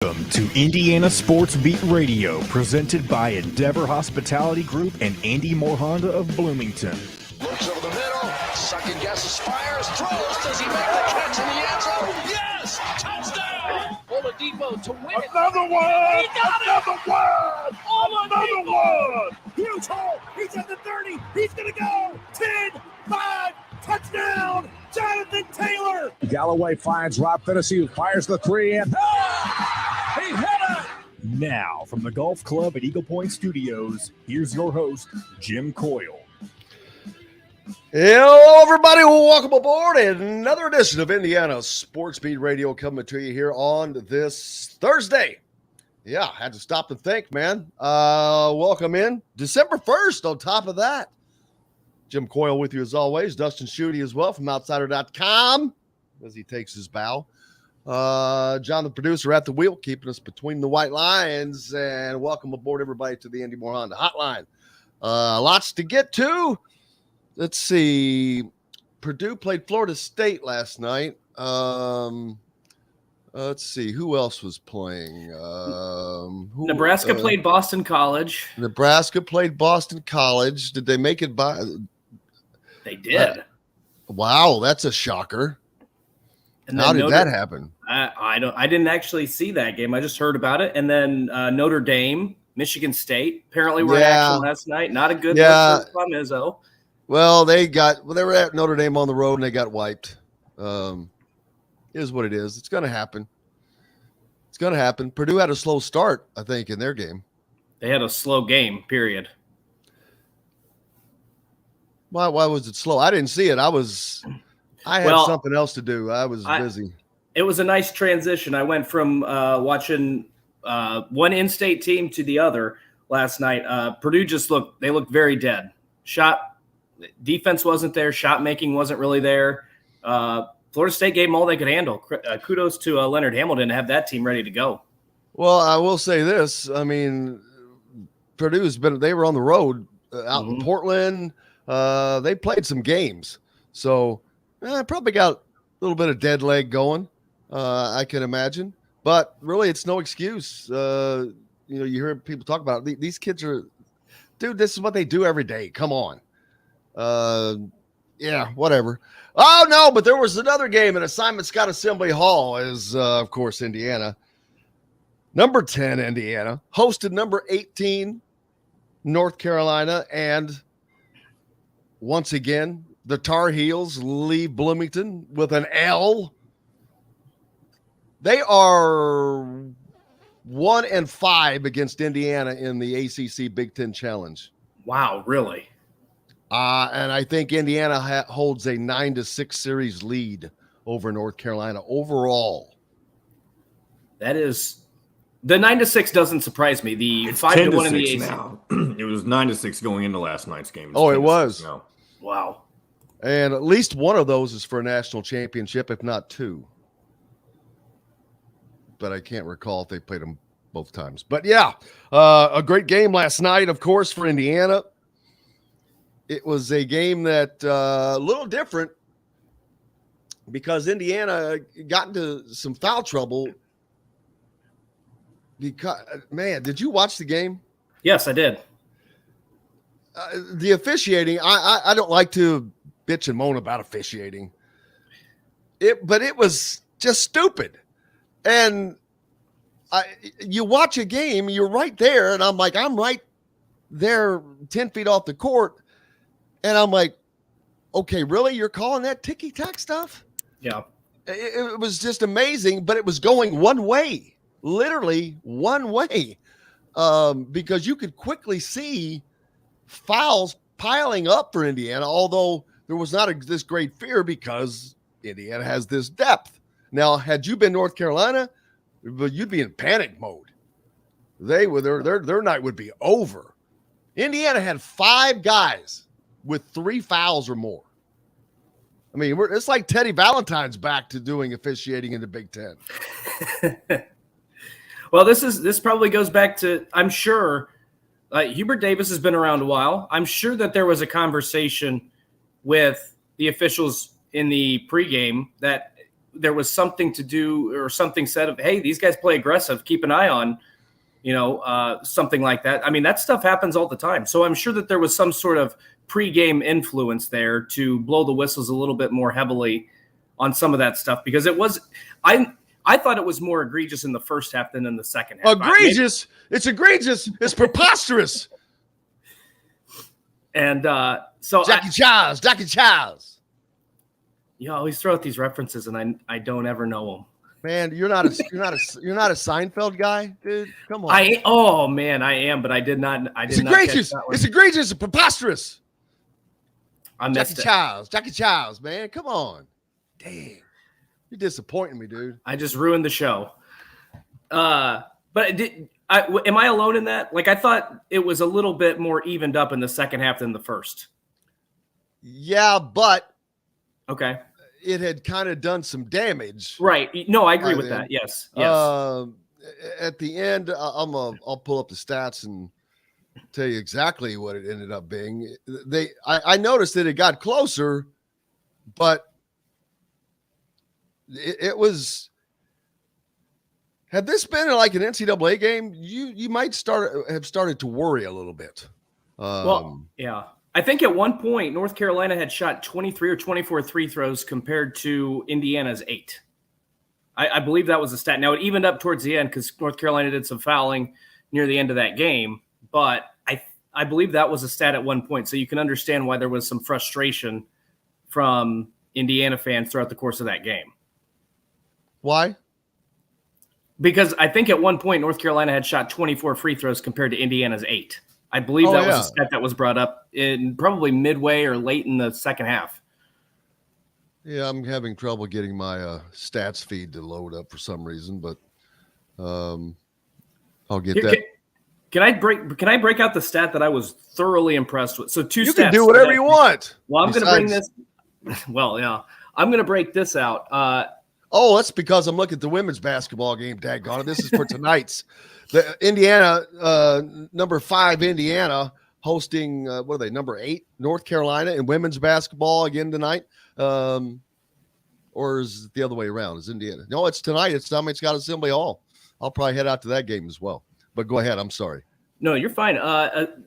Welcome to Indiana Sports Beat Radio, presented by Endeavor Hospitality Group and Andy Moore Honda of Bloomington. Looks over the middle, second guesses, fires, throws. Does he make the catch in the end zone? Yes! Touchdown! Oladipo to win it. Another one! He got Another it! one! Oladipo! Another one! Huge hole! He's at the 30! He's gonna go! 10, 5, touchdown! Jonathan Taylor! Galloway finds Rob Finnessy, who fires the three, and He hit it! Now, from the Golf Club at Eagle Point Studios, here's your host, Jim Coyle. Hello, everybody. Welcome aboard another edition of Indiana Sports Beat Radio coming to you here on this Thursday. Yeah, had to stop and think, man. Welcome in. December 1st on top of that. Jim Coyle with you as always. Dustin Schutte as well from outsider.com as he takes his bow. John, the producer, at the wheel, keeping us between the white lines. And welcome aboard, everybody, to the Andy Moore Honda Hotline. Lots to get to. Let's see. Purdue played Florida State last night. Let's see. Who else was playing? Nebraska played Boston College. Nebraska played Boston College. Did they make it by? They did. Wow, that's a shocker. And How did that happen? I didn't actually see that game. I just heard about it. And then Notre Dame, Michigan State, apparently were in action last night. Not a good look for Izzo. Well, they were at Notre Dame on the road and they got wiped. It is what it is. It's going to happen. It's going to happen. Purdue had a slow start, I think, in their game. They had a slow game, period. Why was it slow? I didn't see it. I had something else to do. I was busy. It was a nice transition. I went from watching one in-state team to the other last night. Purdue they looked very dead. Defense wasn't there. Shot making wasn't really there. Florida State gave them all they could handle. Kudos to Leonard Hamilton to have that team ready to go. Well, I will say this. I mean, they were on the road out in Portland. They played some games. So probably got a little bit of dead leg going, I can imagine. But really, it's no excuse. You hear people talk about it. These kids dude, this is what they do every day. Come on. Yeah, whatever. Oh, no, but there was another game at Assignment Scott Assembly Hall is, of course, Indiana. Number 10, Indiana, hosted number 18, North Carolina, and once again, the Tar Heels leave Bloomington with an L. They are 1-5 against Indiana in the ACC Big Ten Challenge. Wow, really? And I think Indiana holds a 9-6 series lead over North Carolina overall. That is the 9-6 doesn't surprise me. The 5-1 in the ACC now. It was 9-6 going into last night's game. It was. No. Wow. And at least one of those is for a national championship, if not two. But I can't recall if they played them both times. But yeah, a great game last night, of course, for Indiana. It was a game that a little different because Indiana got into some foul trouble. Because, man, did you watch the game? Yes, I did. The officiating, I don't like to bitch and moan about officiating. But it was just stupid. And you watch a game, you're right there, and I'm right there 10 feet off the court. And I'm like, okay, really? You're calling that ticky-tack stuff? Yeah. It was just amazing, but it was going one way, literally one way, because you could quickly see fouls piling up for Indiana, although there was not this great fear because Indiana has this depth. Now, had you been North Carolina, you'd be in panic mode. Their night would be over. Indiana had 5 guys with 3 fouls or more. I mean, it's like Teddy Valentine's back to doing officiating in the Big Ten. Well, this probably goes back to, I'm sure, Hubert Davis has been around a while. I'm sure that there was a conversation with the officials in the pregame that there was something to do or something said of, hey, these guys play aggressive, keep an eye on, something like that. I mean, that stuff happens all the time. So I'm sure that there was some sort of pregame influence there to blow the whistles a little bit more heavily on some of that stuff, because I thought it was more egregious in the first half than in the second half. Egregious? It's egregious. It's preposterous. And so Jackie Charles. You always throw out these references, and I don't ever know them. Man, you're not a Seinfeld guy, dude. Come on. I am, but I did not. It's egregious. It's egregious and preposterous. I missed Jackie Charles, man. Come on. Dang. You're disappointing me, dude. I just ruined the show. But am I alone in that? Like, I thought it was a little bit more evened up in the second half than the first. Yeah, but okay, it had kind of done some damage. Right. No, I agree with that. Yes. At the end, I'll pull up the stats and tell you exactly what it ended up being. I noticed that it got closer, but it was. Had this been like an NCAA game, you might have started to worry a little bit. Yeah. I think at one point, North Carolina had shot 23 or 24 free throws compared to Indiana's 8. I believe that was a stat. Now, it evened up towards the end because North Carolina did some fouling near the end of that game, but I believe that was a stat at one point. So you can understand why there was some frustration from Indiana fans throughout the course of that game. Why? Because I think at one point, North Carolina had shot 24 free throws compared to Indiana's 8. I believe that was a stat that was brought up in probably midway or late in the second half. Yeah, I'm having trouble getting my stats feed to load up for some reason, but I'll get that. Can I break out the stat that I was thoroughly impressed with? So two stats. You can do whatever you want. Well, I'm going to bring this. Well, yeah, I'm going to break this out. That's because I'm looking at the women's basketball game. Daggone it. This is for tonight's. The Indiana, number 5 Indiana, hosting, what are they, number 8 North Carolina in women's basketball again tonight? Or is it the other way around? Is Indiana? No, it's tonight. It's Scott Assembly Hall. I'll probably head out to that game as well. But go ahead. I'm sorry. No, you're fine.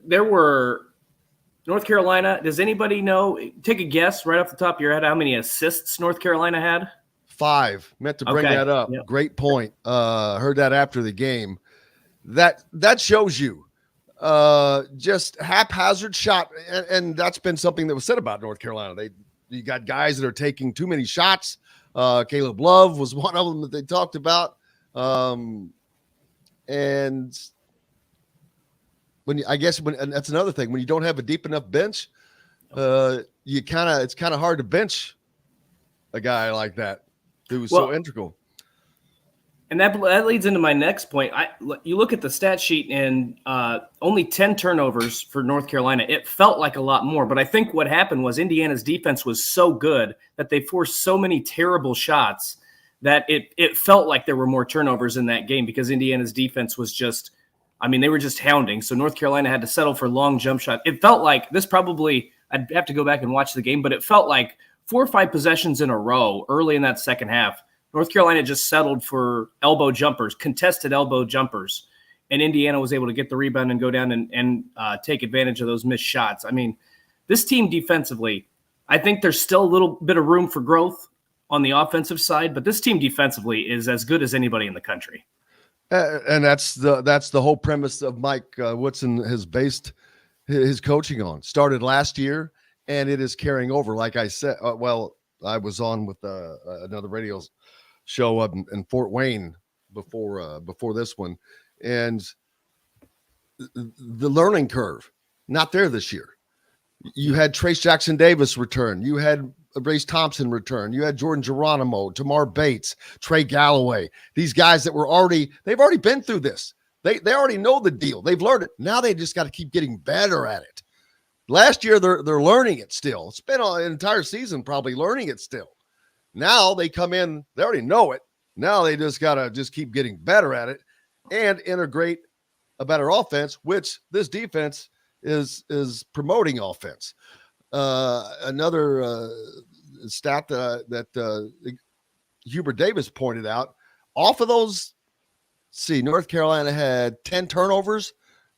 There were North Carolina. Does anybody know? Take a guess right off the top of your head how many assists North Carolina had? 5. Meant to bring that up. Yep. Great point. Heard that after the game. That shows you just haphazard shot, and that's been something that was said about North Carolina. You got guys that are taking too many shots. Caleb Love was one of them that they talked about. And and that's another thing, when you don't have a deep enough bench, it's kind of hard to bench a guy like that who was so integral. And that leads into my next point. You look at the stat sheet and only 10 turnovers for North Carolina. It felt like a lot more, but I think what happened was Indiana's defense was so good that they forced so many terrible shots that it felt like there were more turnovers in that game because Indiana's defense was they were just hounding. So North Carolina had to settle for long jump shot. It felt like I'd have to go back and watch the game, but it felt like 4 or 5 possessions in a row early in that second half. North Carolina just settled for elbow jumpers, contested elbow jumpers, and Indiana was able to get the rebound and go down and take advantage of those missed shots. I mean, this team defensively, I think there's still a little bit of room for growth on the offensive side, but this team defensively is as good as anybody in the country. And that's the whole premise of Mike Woodson has based his coaching on. Started last year, and it is carrying over. Like I said, I was on with another radio show up in Fort Wayne before this one, and the learning curve not there this year. You had Trace Jackson Davis return, you had Race Thompson return, you had Jordan Geronimo, Tamar Bates, Trey Galloway, these guys that they've already been through this. They already know the deal. They've learned it. Now they just got to keep getting better at it. Last year they're learning it still. It's been an entire season probably learning it still. Now they come in, they already know it. Now they just got to keep getting better at it and integrate a better offense, which this defense is promoting offense. Another stat that Hubert Davis pointed out, off of those, North Carolina had 10 turnovers,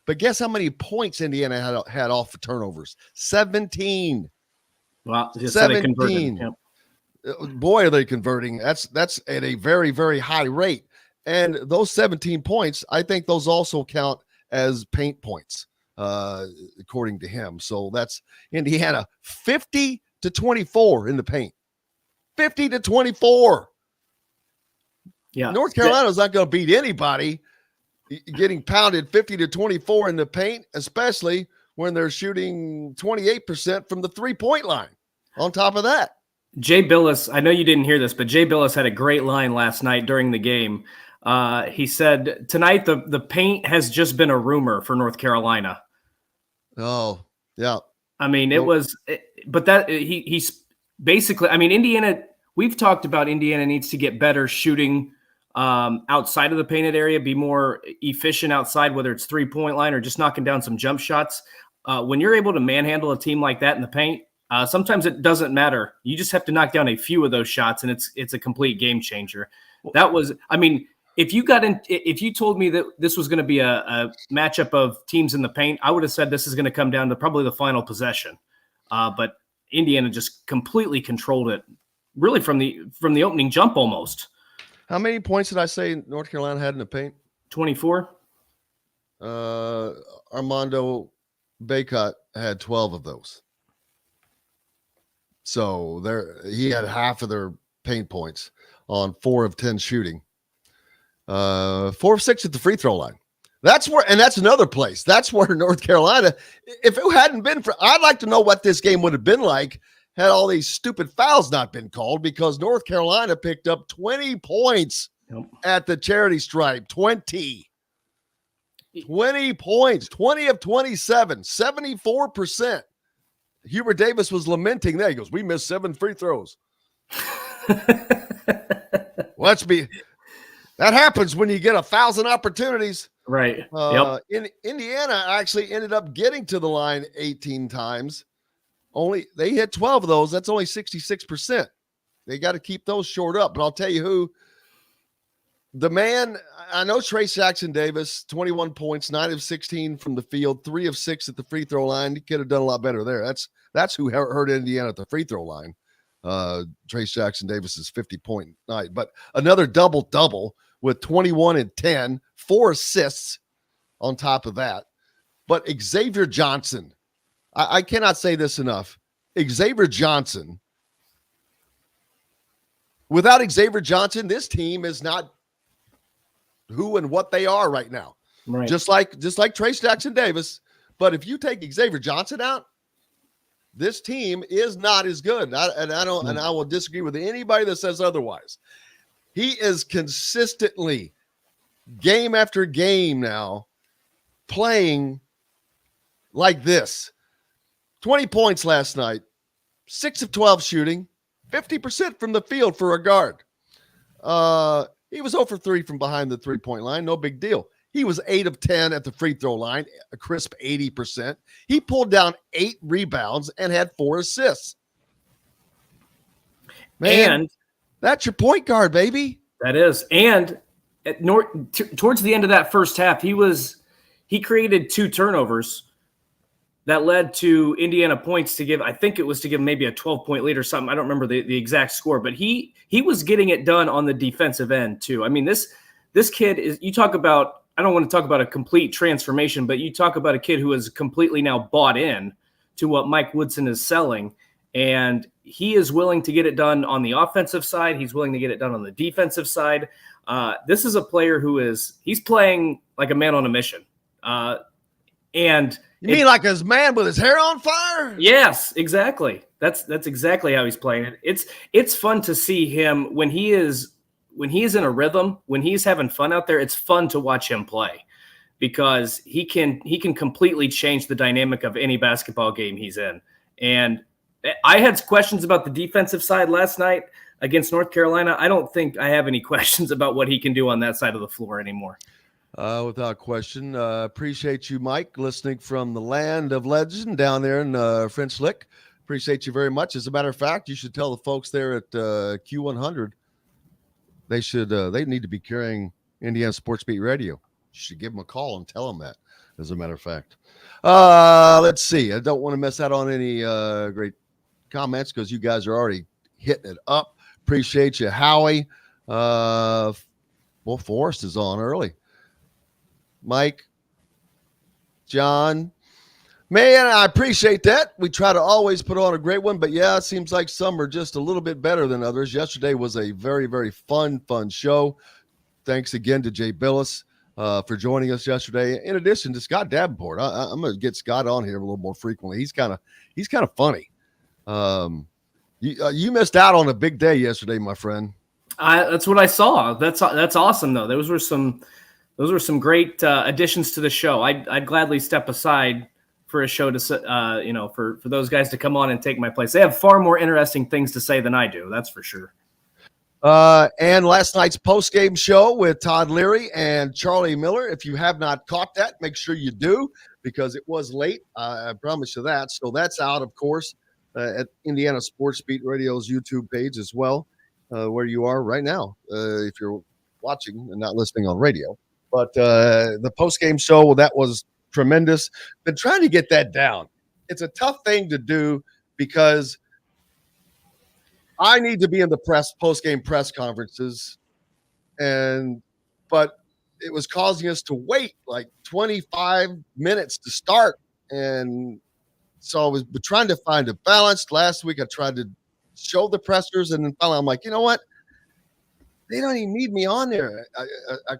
but guess how many points Indiana had off the turnovers? 17. Wow, 17. Yep. Boy, are they converting. That's at a very, very high rate. And those 17 points, I think those also count as paint points, according to him. So that's Indiana 50-24 in the paint. 50-24. Yeah. North Carolina's not going to beat anybody getting pounded 50-24 in the paint, especially when they're shooting 28% from the 3-point line. On top of that, Jay Billis, I know you didn't hear this, but Jay Billis had a great line last night during the game. He said, tonight the paint has just been a rumor for North Carolina. Oh, yeah. I mean, he's basically, I mean, Indiana, we've talked about Indiana needs to get better shooting outside of the painted area, be more efficient outside, whether it's 3-point line or just knocking down some jump shots. When you're able to manhandle a team like that in the paint, sometimes it doesn't matter. You just have to knock down a few of those shots, and it's a complete game changer. That was, I mean, if you told me that this was going to be a matchup of teams in the paint, I would have said this is going to come down to probably the final possession. But Indiana just completely controlled it, really from the opening jump almost. How many points did I say North Carolina had in the paint? 24. Armando Bacot had 12 of those. So he had half of their paint points on 4 of 10 shooting. 4 of 6 at the free throw line. That's another place. That's where North Carolina, if it hadn't been for, I'd like to know what this game would have been like had all these stupid fouls not been called, because North Carolina picked up 20 points at the charity stripe. 20 points, 20 of 27, 74%. Hubert Davis was lamenting that. He goes, we missed 7 free throws. That happens when you get 1,000 opportunities. Right. In Indiana actually ended up getting to the line 18 times. They hit 12 of those. That's only 66%. They got to keep those short up. But I'll tell you who, the man, I know Trace Jackson Davis, 21 points, 9 of 16 from the field, 3 of 6 at the free throw line. He could have done a lot better there. That's who hurt Indiana at the free throw line. Trace Jackson Davis's 50-point night. But another double-double with 21 and 10, 4 assists on top of that. But Xavier Johnson, I cannot say this enough. Xavier Johnson, without Xavier Johnson, this team is not who and what they are right now. Right. Just like Trace Jackson Davis. But if you take Xavier Johnson out, this team is not as good. And I will disagree with anybody that says otherwise. He is consistently, game after game now, playing like this. 20 points last night, 6 of 12 shooting, 50% from the field for a guard. He was 0 for 3 from behind the 3-point line. No big deal. He was 8 of 10 at the free throw line, a crisp 80%. He pulled down 8 rebounds and had 4 assists. Man, and that's your point guard, baby. That is. And towards the end of that first half, he created 2 turnovers that led to Indiana points to give, I think it was to give maybe a 12-point lead or something. I don't remember the exact score, but he was getting it done on the defensive end too. I mean, this kid is, you talk about, I don't want to talk about a complete transformation, but you talk about a kid who is completely now bought in to what Mike Woodson is selling. And he is willing to get it done on the offensive side. He's willing to get it done on the defensive side. This is a player he's playing like a man on a mission. And you mean like his man with his hair on fire? Yes, exactly. That's exactly how he's playing it. It's fun to see him when he is in a rhythm, when he's having fun out there. It's fun to watch him play because he can completely change the dynamic of any basketball game he's in. And I had questions about the defensive side last night against North Carolina. I don't think I have any questions about what he can do on that side of the floor anymore. Without question. Appreciate you, Mike, listening from the land of legend down there in French Lick. Appreciate you very much. As a matter of fact, you should tell the folks there at Q100 they need to be carrying Indiana Sports Beat Radio. You should give them a call and tell them that, as a matter of fact. Let's see. I don't want to miss out on any great comments because you guys are already hitting it up. Appreciate you, Howie. Forrest is on early. Mike, John, man, I appreciate that. We try to always put on a great one, but yeah, it seems like some are just a little bit better than others. Yesterday was a very, very fun show. Thanks again to Jay Billis for joining us yesterday. In addition to Scott Davenport, I'm going to get Scott on here a little more frequently. He's kind of funny. You missed out on a big day yesterday, my friend. That's what I saw. That's awesome though. Those were some great additions to the show. I'd gladly step aside for a show to for those guys to come on and take my place. They have far more interesting things to say than I do. That's for sure. And last night's post-game show with Todd Leary and Charlie Miller. If you have not caught that, make sure you do because it was late. I promise you that. So that's out, of course, at Indiana Sports Beat Radio's YouTube page as well, where you are right now, if you're watching and not listening on radio. But the post-game show, well, that was tremendous. Been trying to get that down. It's a tough thing to do because I need to be in the post-game press conferences, but it was causing us to wait like 25 minutes to start. And so I was trying to find a balance. Last week I tried to show the pressers, and then finally I'm like, you know what? They don't even need me on there. I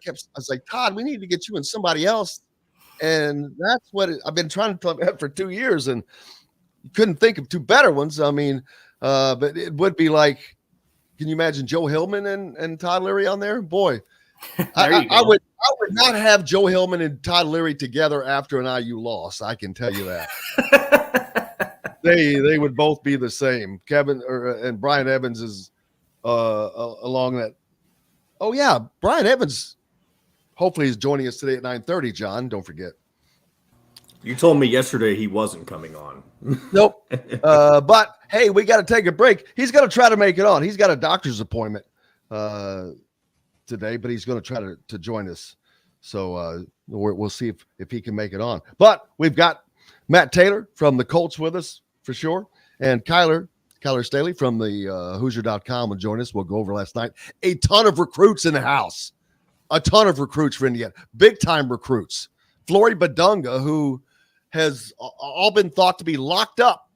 was like, Todd, we need to get you and somebody else. And that's what I've been trying to talk about for 2 years, and you couldn't think of two better ones. I mean, but it would be like, can you imagine Joe Hillman and Todd Leary on there? Boy, I would not have Joe Hillman and Todd Leary together after an IU loss. I can tell you that. They would both be the same. Kevin and Brian Evans is along that. Oh yeah, Brian Evans. Hopefully he's joining us today at 9:30. John, don't forget. You told me yesterday he wasn't coming on. Nope. But hey, we got to take a break. He's going to try to make it on. He's got a doctor's appointment today, but he's going to try to join us. So we'll see if he can make it on. But we've got Matt Taylor from the Colts with us for sure, and Kyler Staley from the Hoosier.com will join us. We'll go over last night. A ton of recruits in the house. A ton of recruits for Indiana. Big-time recruits. Flory Badunga, who has all been thought to be locked up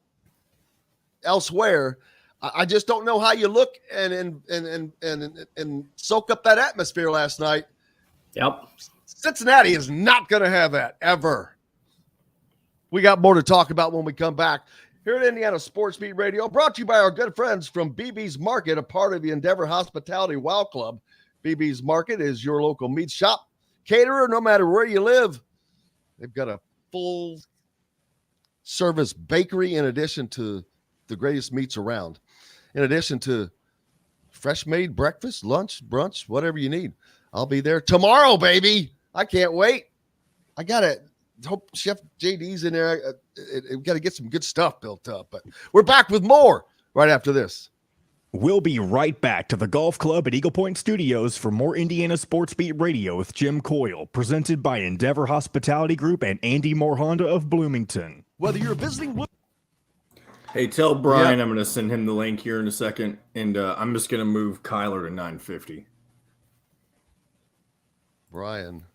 elsewhere. I just don't know how you look and soak up that atmosphere last night. Yep. Cincinnati is not going to have that ever. We got more to talk about when we come back here at Indiana Sports Beat Radio, brought to you by our good friends from BB's Market, a part of the Endeavor Hospitality Wow Club. BB's Market is your local meat shop, caterer, no matter where you live. They've got a full service bakery in addition to the greatest meats around, in addition to fresh made breakfast, lunch, brunch, whatever you need. I'll be there tomorrow, baby. I can't wait. I got to hope Chef JD's in there. We've got to get some good stuff built up, but we're back with more right after this. We'll be right back to the Golf Club at Eagle Point Studios for more Indiana Sports Beat Radio with Jim Coyle, presented by Endeavor Hospitality Group and Andy Moore Honda of Bloomington. Whether you're visiting... Hey, tell Brian I'm going to send him the link here in a second, and I'm just going to move Kyler to 950. Brian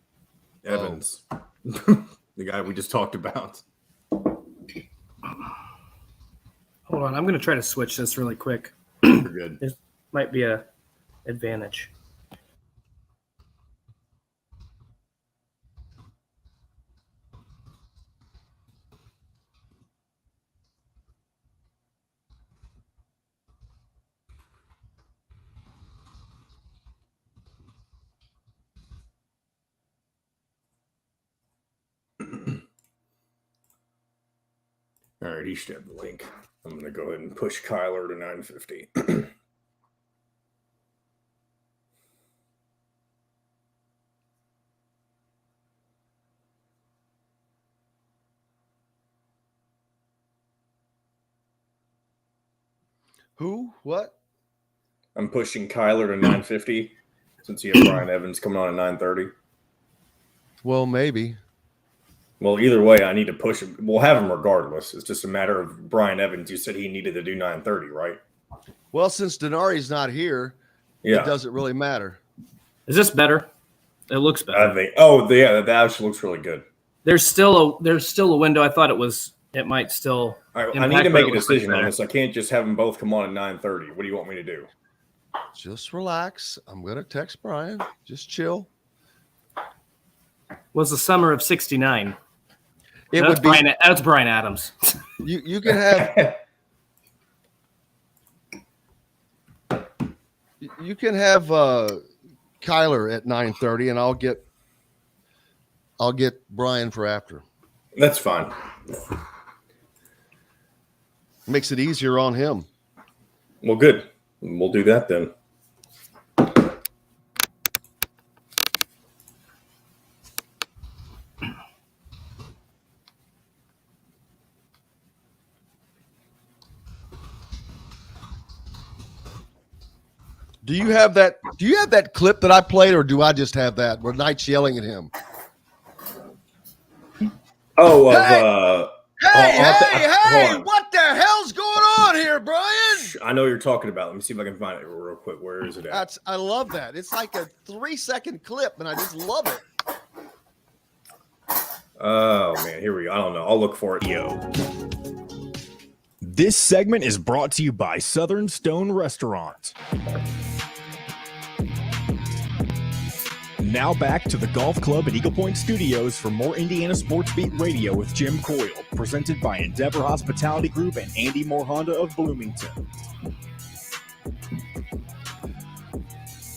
Evans, the guy we just talked about. Hold on, I'm going to try to switch this really quick. You're good. This might be a advantage. All right, he should have the link. I'm going to go ahead and push Kyler to 950. Who? What? I'm pushing Kyler to 950. since you have Brian Evans coming on at 9:30. Well, maybe. Well, either way, I need to push him. We'll have him regardless. It's just a matter of Brian Evans. You said he needed to do 9:30, right? Well, since Denari's not here, Yeah. it doesn't really matter. Is this better? It looks better. I think. Oh, yeah, that actually looks really good. There's still a window. I thought it might still. All right, I need to make a decision on this. I can't just have them both come on at 9:30. What do you want me to do? Just relax. I'm going to text Brian. Just chill. Was the summer of '69? That's Brian Adams. You can have you can have Kyler at 9:30, and I'll get Brian for after. That's fine. Makes it easier on him. Well, good. We'll do that then. Do you have that clip that I played, or do I just have that where Knight's yelling at him? Oh, Hey, what the hell's going on here, Brian? I know what you're talking about. Let me see if I can find it real quick. Where is it at? I love that. It's like a 3-second clip, and I just love it. Oh, man. Here we go. I don't know. I'll look for it. This segment is brought to you by Southern Stone Restaurant. Now back to the Golf Club at Eagle Point Studios for more Indiana Sports Beat Radio with Jim Coyle, presented by Endeavor Hospitality Group and Andy Moore Honda of Bloomington.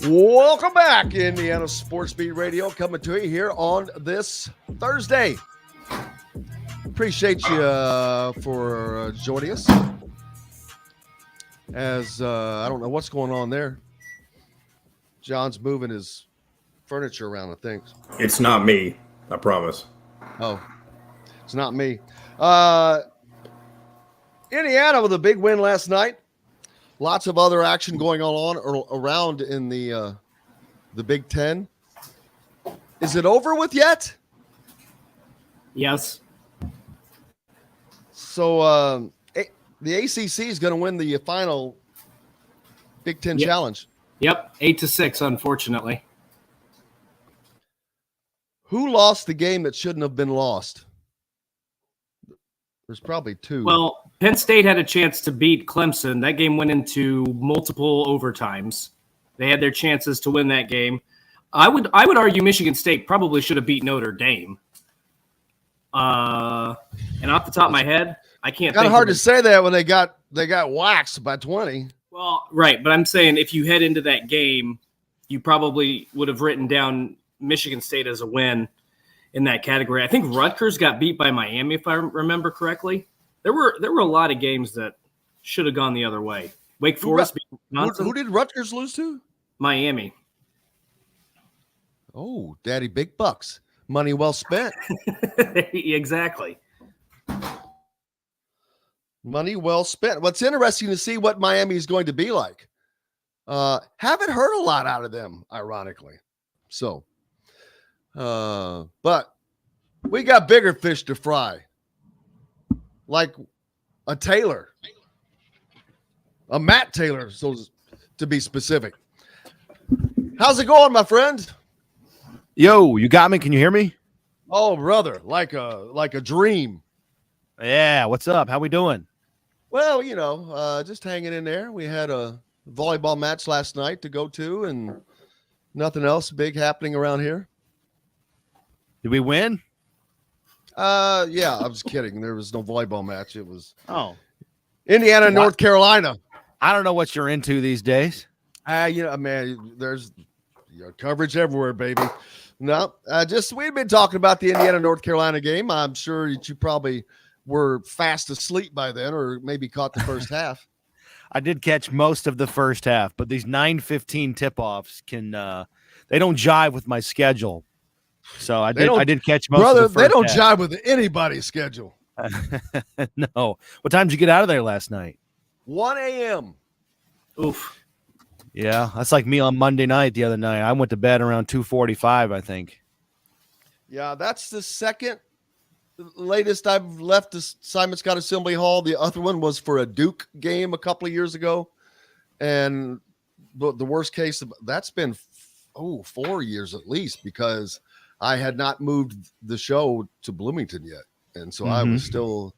Welcome back, Indiana Sports Beat Radio, coming to you here on this Thursday. Appreciate you for joining us. As I don't know what's going on there. John's moving his furniture around, I think. It's not me. I promise. Oh, it's not me. Indiana with a big win last night. Lots of other action going on around in the Big Ten. Is it over with yet? Yes. So the ACC is going to win the final Big Ten Challenge. Yep, 8-6, unfortunately. Who lost the game that shouldn't have been lost? There's probably two. Well, Penn State had a chance to beat Clemson. That game went into multiple overtimes. They had their chances to win that game. I would argue Michigan State probably should have beat Notre Dame. And off the top of my head, I can't. Kind of hard to say that when they got waxed by 20. Well, right, but I'm saying if you head into that game, you probably would have written down Michigan State as a win in that category. I think Rutgers got beat by Miami, if I remember correctly. There were a lot of games that should have gone the other way. Wake Forest beat Wisconsin. Who did Rutgers lose to? Miami. Oh, daddy, big bucks. Money well spent. Exactly. Money well spent. What's interesting to see what Miami is going to be like. Haven't heard a lot out of them, ironically. So, but we got bigger fish to fry. Like a Taylor. A Matt Taylor, so to be specific. How's it going, my friend? Yo, you got me? Can you hear me? Oh, brother, like a dream. Yeah, what's up? How we doing? Well, just hanging in there. We had a volleyball match last night to go to, and nothing else big happening around here. Did we win? Yeah, I was kidding. There was no volleyball match. It was Indiana, North Carolina. I don't know what you're into these days. Man, there's coverage everywhere, baby. No, we've been talking about the Indiana North Carolina game. I'm sure that you probably were fast asleep by then, or maybe caught the first half. I did catch most of the first half, but these 9:15 tip-offs they don't jive with my schedule. So I did catch most of the first they don't half. jive with anybody's schedule. No. What time did you get out of there last night? 1 a.m. Oof. Yeah, that's like me on Monday night the other night. I went to bed around 2:45, I think. Yeah, that's the second latest I've left Simon Scott Assembly Hall. The other one was for a Duke game a couple of years ago. And the worst case, that's been 4 years at least, because I had not moved the show to Bloomington yet. And so I was still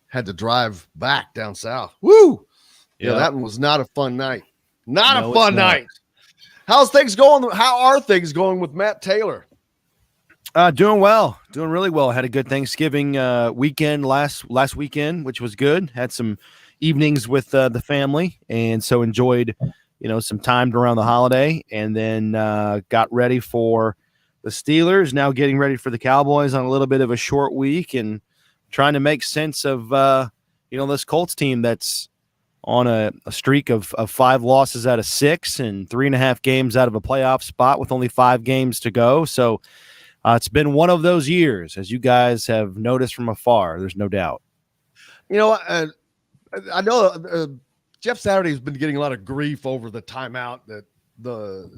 had to drive back down south. Woo! Yeah, that one was not a fun night. Not a fun night. How's things going? How are things going with Matt Taylor? Doing well, doing really well. Had a good Thanksgiving weekend last weekend, which was good. Had some evenings with the family, and so enjoyed, some time around the holiday, and then got ready for the Steelers. Now getting ready for the Cowboys on a little bit of a short week, and trying to make sense of this Colts team that's on a streak of 5 losses out of 6 and 3.5 games out of a playoff spot with only 5 games to go. So it's been one of those years, as you guys have noticed from afar. There's no doubt. I know Jeff Saturday has been getting a lot of grief over the timeout, that the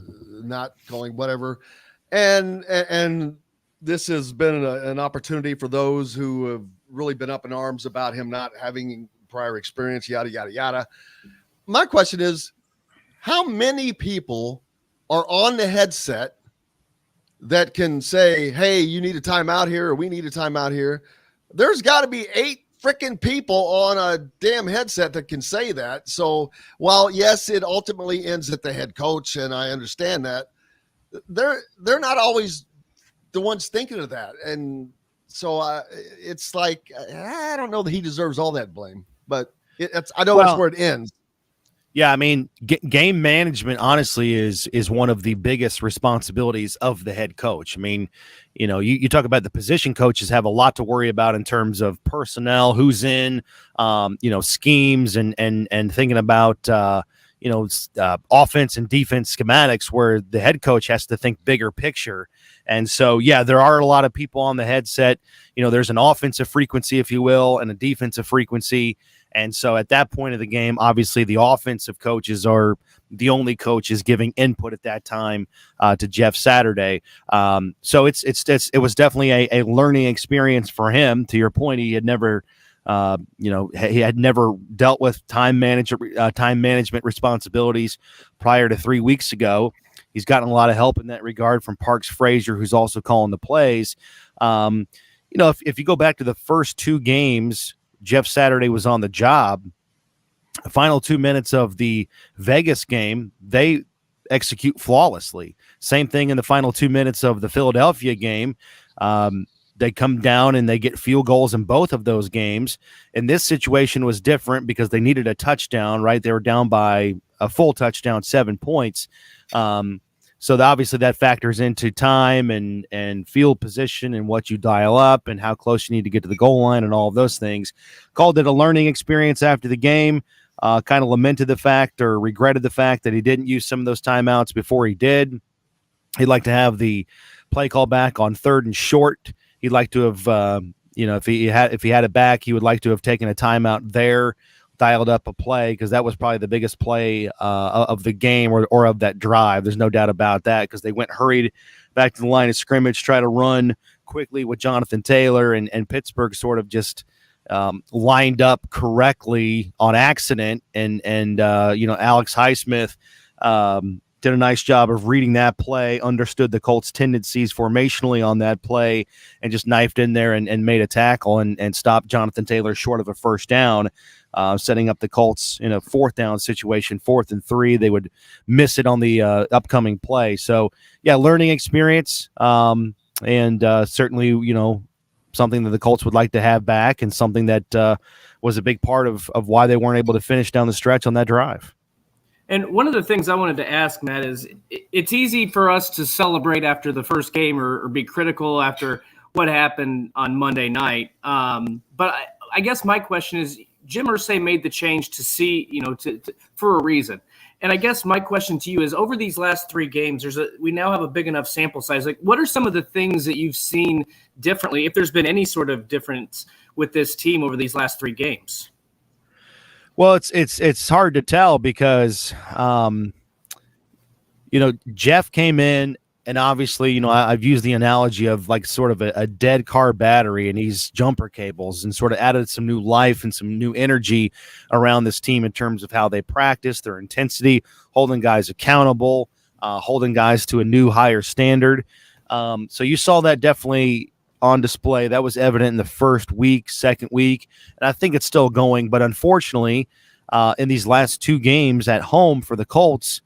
not calling whatever. And this has been an opportunity for those who have really been up in arms about him not having prior experience, yada, yada, yada. My question is, how many people are on the headset that can say, hey, you need a timeout here, or we need a timeout here? There's got to be 8 freaking people on a damn headset that can say that. So while, yes, it ultimately ends at the head coach, and I understand that, they're not always the ones thinking of that. And so it's like, I don't know that he deserves all that blame, but I know that's where it ends. Yeah, I mean, game management, honestly, is one of the biggest responsibilities of the head coach. I mean, you talk about the position coaches have a lot to worry about in terms of personnel, who's in, schemes, and thinking about, offense and defense schematics, where the head coach has to think bigger picture. And so, yeah, there are a lot of people on the headset. There's an offensive frequency, if you will, and a defensive frequency. And so at that point of the game, obviously the offensive coaches are the only coaches giving input at that time to Jeff Saturday. So it was definitely a learning experience for him. To your point, he had never, he had never dealt with time management responsibilities prior to 3 weeks ago. He's gotten a lot of help in that regard from Parks Frazier, who's also calling the plays. If you go back to the first 2 games, Jeff Saturday was on the job. The final 2 minutes of the Vegas game, they execute flawlessly. Same thing in the final 2 minutes of the Philadelphia game. They come down and they get field goals in both of those games. And this situation was different because they needed a touchdown, right? They were down by a full touchdown, 7 points. So obviously that factors into time and field position and what you dial up and how close you need to get to the goal line and all of those things. Called it a learning experience after the game. Kind of lamented the fact, or regretted the fact, that he didn't use some of those timeouts before he did. He'd like to have the play call back on 3rd and short. He'd like to have, if he had it back, he would like to have taken a timeout there, dialed up a play, because that was probably the biggest play of the game or of that drive. There's no doubt about that, because they went hurried back to the line of scrimmage, try to run quickly with Jonathan Taylor, and Pittsburgh sort of just lined up correctly on accident. And Alex Highsmith did a nice job of reading that play, understood the Colts' tendencies formationally on that play, and just knifed in there and made a tackle and stopped Jonathan Taylor short of a first down, setting up the Colts in a 4th down situation, 4th and 3. They would miss it on the upcoming play. So, yeah, learning experience, and certainly, something that the Colts would like to have back, and something that was a big part of why they weren't able to finish down the stretch on that drive. And one of the things I wanted to ask, Matt, is it's easy for us to celebrate after the first game or be critical after what happened on Monday night. But I guess my question is, Jim Irsay made the change to see, for a reason. And I guess my question to you is, over these last 3 games, we now have a big enough sample size. Like, what are some of the things that you've seen differently, if there's been any sort of difference with this team over these last 3 games? Well, it's hard to tell because, Jeff came in, and obviously, I've used the analogy of like sort of a dead car battery and these jumper cables, and sort of added some new life and some new energy around this team in terms of how they practice, their intensity, holding guys accountable, holding guys to a new higher standard. So you saw that definitely on display. That was evident in the first week, second week, and I think it's still going. But unfortunately, in these last 2 games at home for the Colts,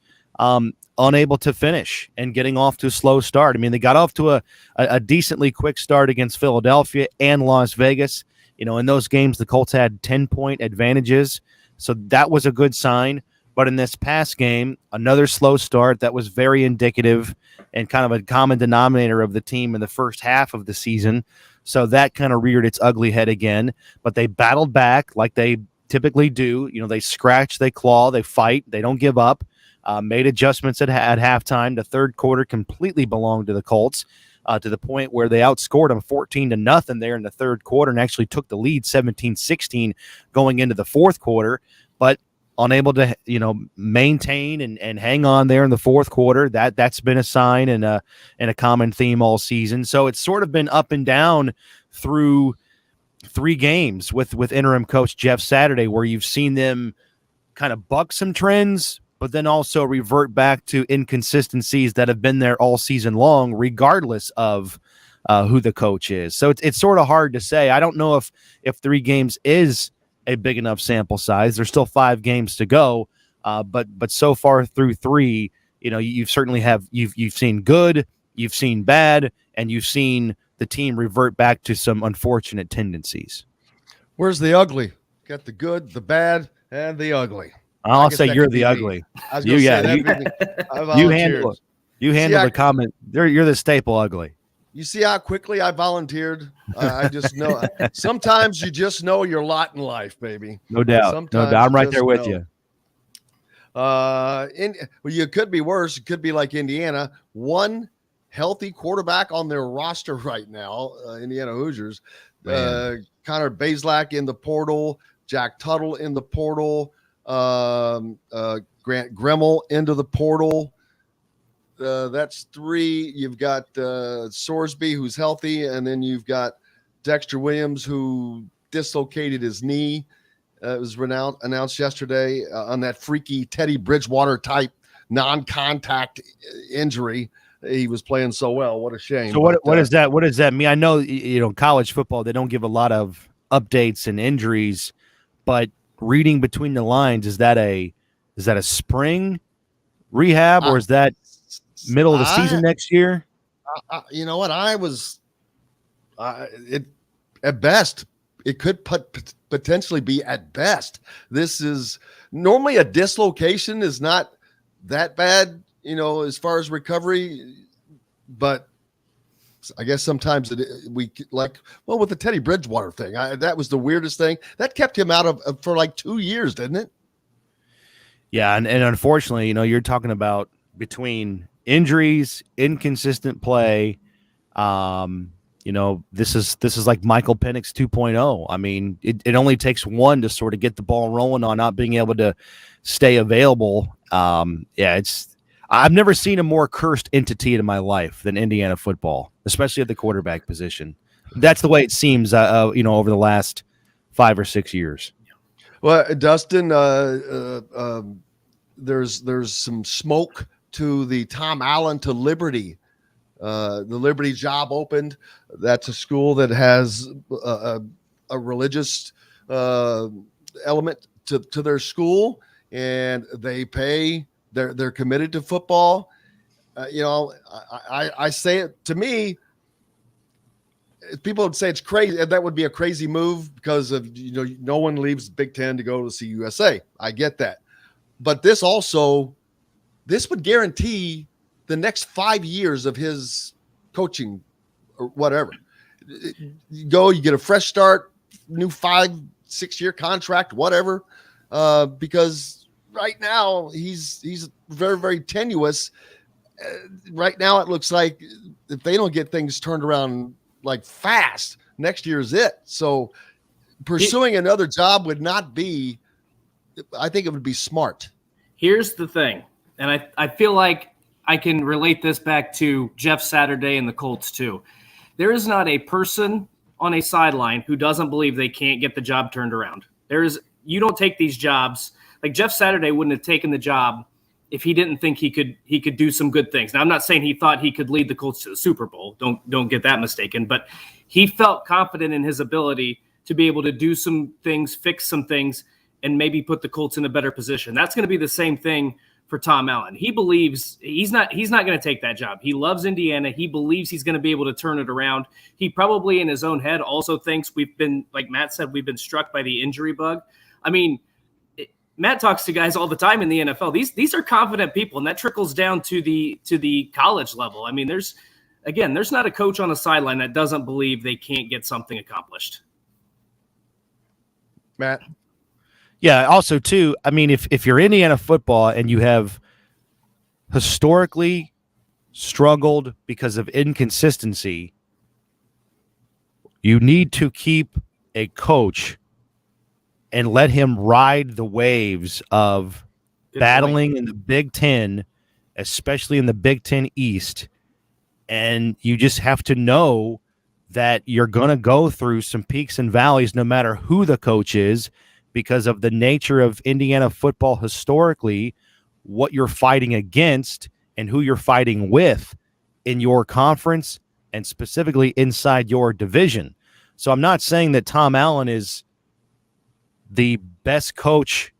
unable to finish and getting off to a slow start. I mean, they got off to a decently quick start against Philadelphia and Las Vegas. In those games, the Colts had 10-point advantages, so that was a good sign. But in this past game, another slow start that was very indicative and kind of a common denominator of the team in the first half of the season. So that kind of reared its ugly head again. But they battled back like they typically do. They scratch, they claw, they fight, they don't give up. Made adjustments at halftime. The third quarter completely belonged to the Colts, to the point where they outscored them 14-0 there in the third quarter and actually took the lead 17-16 going into the fourth quarter, but unable to maintain and hang on there in the fourth quarter. That's been a sign and a common theme all season. So it's sort of been up and down through 3 games with interim coach Jeff Saturday, where you've seen them kind of buck some trends, but then also revert back to inconsistencies that have been there all season long, regardless of who the coach is. So it's sort of hard to say. I don't know if 3 games is a big enough sample size. There's still 5 games to go, but so far through 3, you've certainly you've seen good, you've seen bad, and you've seen the team revert back to some unfortunate tendencies. Where's the ugly? Got the good, the bad, and the ugly. I'll say you're the ugly. You handle it. You handle the comment. You're the staple ugly. You see how quickly I volunteered? I just know. Sometimes you just know your lot in life, baby. No doubt. Sometimes I'm right there with you. You could be worse. It could be like Indiana. 1 healthy quarterback on their roster right now, Indiana Hoosiers. Connor Bazelak in the portal. Jack Tuttle in the portal. Grant Gremmel into the portal. That's 3. You've got Sorsby, who's healthy, and then you've got Dexter Williams, who dislocated his knee. It was announced yesterday on that freaky Teddy Bridgewater type non-contact injury. He was playing so well. What a shame. So what is that? What does that mean? I know college football, they don't give a lot of updates and injuries, but reading between the lines, is that a spring rehab, or is that middle of the season next year? You know what? At best, it could potentially be at best. This is normally a dislocation is not that bad, as far as recovery, but I guess sometimes with the Teddy Bridgewater thing, that was the weirdest thing. That kept him out of for like 2 years, didn't it? Yeah, and unfortunately, you're talking about between injuries, inconsistent play. This is like Michael Penix 2.0. I mean, it only takes one to sort of get the ball rolling on not being able to stay available. I've never seen a more cursed entity in my life than Indiana football, especially at the quarterback position. That's the way it seems, over the last 5 or 6 years. Well, Dustin, there's some smoke to the Tom Allen to Liberty. The Liberty job opened. That's a school that has a religious element to their school, and they pay. They're committed to football. I say it, to me, people would say it's crazy. That would be a crazy move because of, no one leaves Big Ten to go to see USA. I get that. But this would guarantee the next 5 years of his coaching or whatever. You get a fresh start, new 5-6 year contract, whatever. Because right now he's very, very tenuous. Right now it looks like if they don't get things turned around like fast, next year is it. So pursuing another job would not be, I think it would be smart. Here's the thing. And I feel like I can relate this back to Jeff Saturday and the Colts too. There is not a person on a sideline who doesn't believe they can't get the job turned around. You don't take these jobs. Like Jeff Saturday wouldn't have taken the job if he didn't think he could do some good things. Now, I'm not saying he thought he could lead the Colts to the Super Bowl. Don't get that mistaken. But he felt confident in his ability to be able to do some things, fix some things, and maybe put the Colts in a better position. That's going to be the same thing for Tom Allen. He believes he's not going to take that job. He loves Indiana. He believes he's going to be able to turn it around. He probably in his own head also thinks we've been, like Matt said, we've been struck by the injury bug. I mean, Matt talks to guys all the time in the NFL. These are confident people, and that trickles down to the college level. I mean, there's not a coach on the sideline that doesn't believe they can't get something accomplished. Matt? Yeah, also, too, I mean, if you're Indiana football and you have historically struggled because of inconsistency, you need to keep a coach and let him ride the waves of battling in the Big Ten, especially in the Big Ten East. And you just have to know that you're going to go through some peaks and valleys no matter who the coach is, because of the nature of Indiana football historically, what you're fighting against and who you're fighting with in your conference and specifically inside your division. So I'm not saying that Tom Allen is the best coach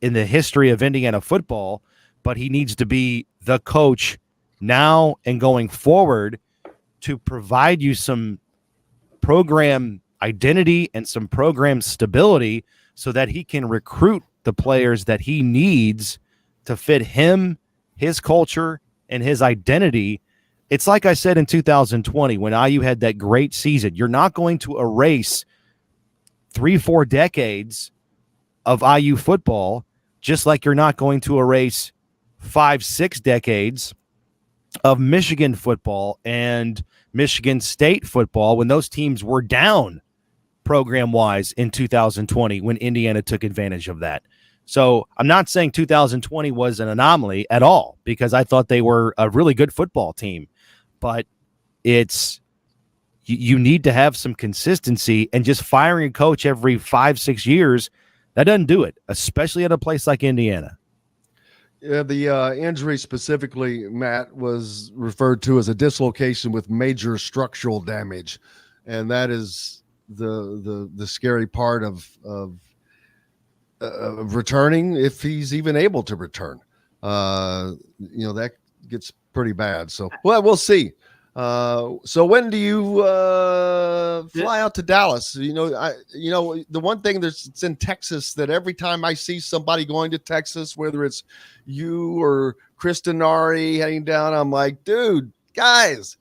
in the history of Indiana football, but he needs to be the coach now and going forward to provide you some program identity and some program stability so that he can recruit the players that he needs to fit him, his culture, and his identity. It's like I said in 2020 when IU had that great season. You're not going to erase 3-4 decades of IU football, just like you're not going to erase 5-6 decades of Michigan football and Michigan State football when those teams were down program-wise in 2020 when Indiana took advantage of that. So I'm not saying 2020 was an anomaly at all, because I thought they were a really good football team. But it's you need to have some consistency, and just firing a coach every 5-6 years, that doesn't do it, especially at a place like Indiana. Yeah, the injury specifically, Matt, was referred to as a dislocation with major structural damage, and that is the scary part of returning, if he's even able to return. That gets pretty bad. So, well, we'll see. So when do you fly out to Dallas? The one thing it's in Texas that every time I see somebody going to Texas, whether it's you or Kristen Nari heading down, I'm like, dude, guys,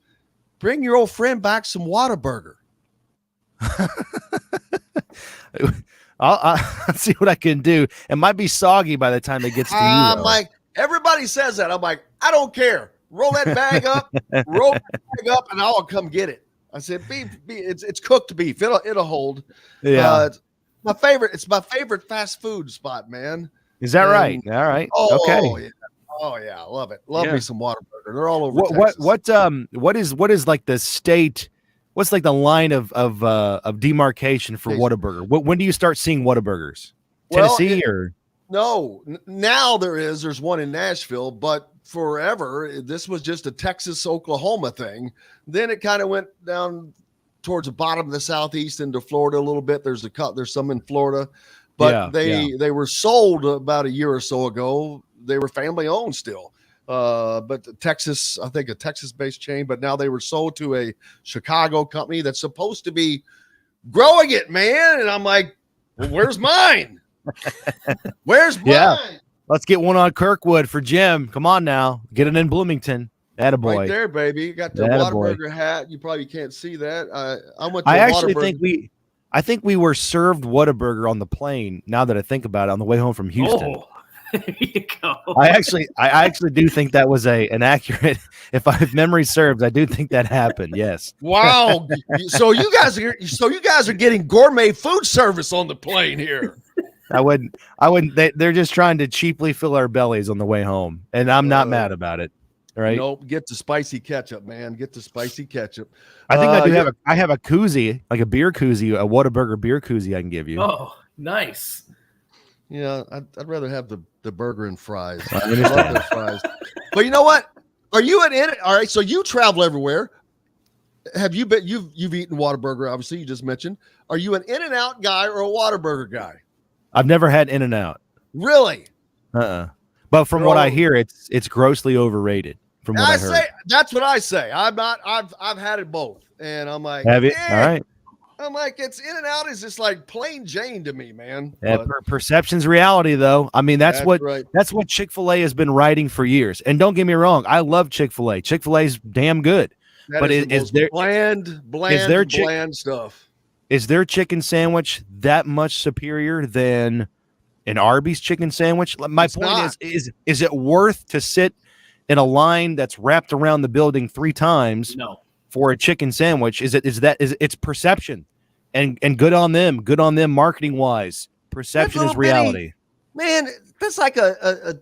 bring your old friend back some Whataburger. I'll see what I can do. It might be soggy by the time it gets to you. I'm like, everybody says that. I'm like, I don't care. Roll that bag up, and I'll come get it. I said, beef, it's cooked beef. It'll hold. Yeah. It's my favorite fast food spot, man. Is that right? All right. Oh, okay. Yeah. I love it. Love me some Whataburger. They're all over Texas. What is like the state? What's like the line of demarcation for Whataburger? When do you start seeing Whataburgers? Tennessee or? No, now there's one in Nashville, but forever this was just a Texas, Oklahoma thing. Then it kind of went down towards the bottom of the Southeast into Florida a little bit. There's some in Florida, but they were sold about a year or so ago. They were family owned still. But Texas, I think a Texas-based chain, but now they were sold to a Chicago company that's supposed to be growing it, man. And I'm like, well, where's mine? Where's mine? Yeah. Let's get one on Kirkwood for Jim. Come on now. Get it in Bloomington. Attaboy. Right there, baby. You got the Whataburger hat. You probably can't see that. I think we were served Whataburger on the plane, now that I think about it, on the way home from Houston. Oh. There you go. I actually do think that was an accurate. If memory serves, I do think that happened. Yes. Wow. So you guys are getting gourmet food service on the plane here. I wouldn't. They're just trying to cheaply fill our bellies on the way home, and I'm not mad about it. right? Nope. Get the spicy ketchup, man. Get the spicy ketchup. I think I have a koozie, like a beer koozie, a Whataburger beer koozie I can give you. Oh, nice. Yeah, I'd rather have the burger and fries. I I understand. love those fries. But you know what? Are you all right, so you travel everywhere. Have you been you've eaten Whataburger, obviously, you just mentioned. Are you an In-N-Out guy or a Whataburger guy? I've never had In-N-Out. Really? But from what I hear, it's grossly overrated. From what I heard. That's what I say. I've had it both, and I'm like, have it? All right. I'm like, it's In-N-Out is just like plain Jane to me, man. Yeah, perception's reality, though. I mean, that's what Chick-fil-A has been writing for years. And don't get me wrong, I love Chick-fil-A. Chick-fil-A's damn good. But is there bland stuff? Is their chicken sandwich that much superior than an Arby's chicken sandwich? My point is it worth to sit in a line that's wrapped around the building 3 times for a chicken sandwich? It's perception, and good on them marketing wise. Perception is reality. Man, that's like a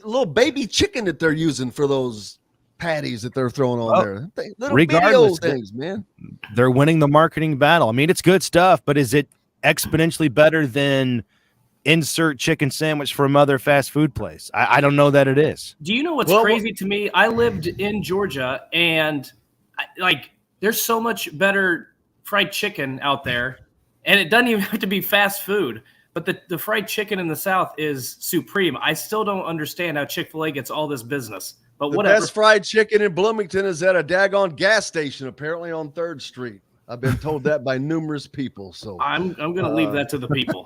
little baby chicken that they're using for those patties that they're throwing on there. Little regardless, things, man. They're winning the marketing battle. I mean, it's good stuff, but is it exponentially better than insert chicken sandwich from other fast food place? I don't know that it is. Do you know what's crazy to me? I lived in Georgia, and there's so much better fried chicken out there, and it doesn't even have to be fast food. But the fried chicken in the South is supreme. I still don't understand how Chick-fil-A gets all this business. But the whatever. best fried chicken in Bloomington is at a daggone gas station, apparently on 3rd Street. I've been told that by numerous people. So I'm going to leave that to the people.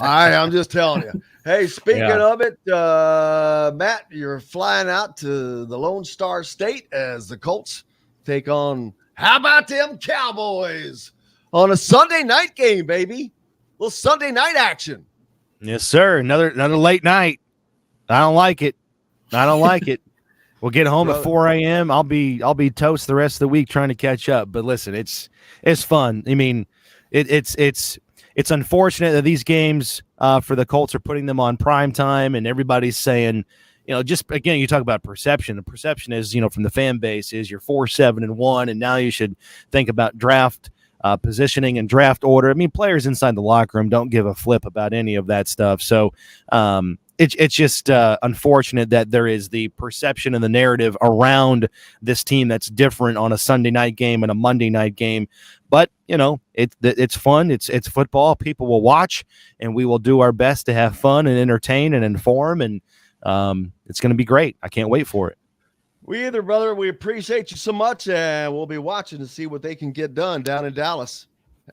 I'm just telling you. Hey, speaking of it, Matt, you're flying out to the Lone Star State as the Colts take on, how about them Cowboys on a Sunday night game, baby? A little Sunday night action. Yes, sir. Another late night. I don't like it. We'll get home at 4 a.m. I'll be toast the rest of the week trying to catch up. But listen, it's fun. I mean, it's unfortunate that these games for the Colts are putting them on prime time, and everybody's saying, just again, you talk about perception. The perception is, from the fan base is you're 4-7-1, and now you should think about draft positioning and draft order. I mean, players inside the locker room don't give a flip about any of that stuff. So, it's just unfortunate that there is the perception and the narrative around this team that's different on a Sunday night game and a Monday night game. But it's fun. It's football. People will watch, and we will do our best to have fun and entertain and inform. And it's going to be great. I can't wait for it. We either, brother. We appreciate you so much, and we'll be watching to see what they can get done down in Dallas.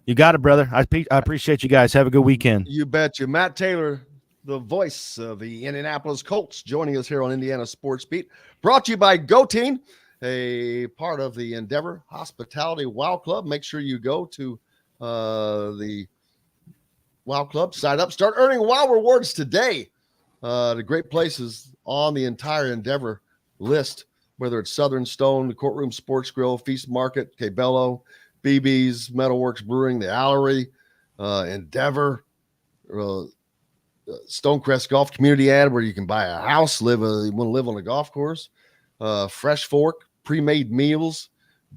You got it, brother. I appreciate you guys. Have a good weekend. You betcha. Matt Taylor, the voice of the Indianapolis Colts, joining us here on Indiana Sports Beat. Brought to you by GoTeam, a part of the Endeavor Hospitality Wow Club. Make sure you go to the Wow Club, sign up, start earning Wow rewards today. The great places on the entire Endeavor list, whether it's Southern Stone, the Courtroom Sports Grill, Feast Market, Cabello, BB's, Metalworks Brewing, the Allery, Endeavor, Stonecrest Golf Community Ad, where you can buy a house, you want to live on a golf course, Fresh Fork, pre-made meals,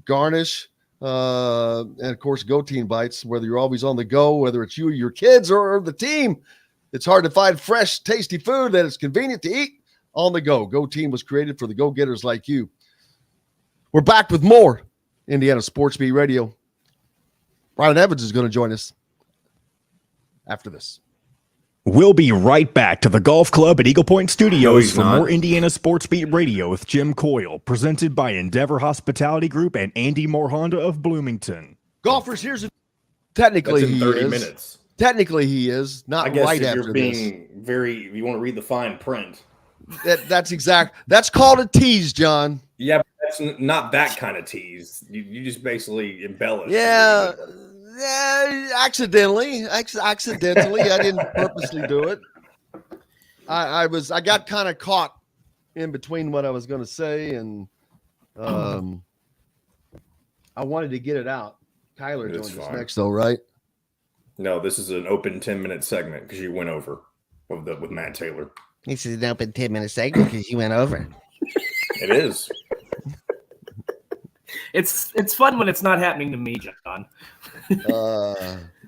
Garnish, and of course, GoTeam Bites, whether you're always on the go, whether it's you, your kids, or the team. It's hard to find fresh, tasty food that is convenient to eat on the go. GoTeam was created for the go-getters like you. We're back with more Indiana Sports Beat Radio. Brian Evans is going to join us after this. We'll be right back to the golf club at Eagle Point Studios for not. more Indiana Sports Beat Radio with Jim Coyle, presented by Endeavor Hospitality Group and Andy Moore Honda of Bloomington. Golfers, here's technically That's in he 30 is. minutes. Technically he is not I guess right if after you're this. being very, you want to read the fine print. That's called a tease, John. Yeah, but that's not that kind of tease. You just basically embellish. Yeah, accidentally. I didn't purposely do it. I got kind of caught in between what I was going to say, and I wanted to get it out. Kyler joins us next, though, right? No, this is an open 10-minute segment because you went over with Matt Taylor. This is an open 10-minute segment because you went over. It is. It's fun when it's not happening to me, John.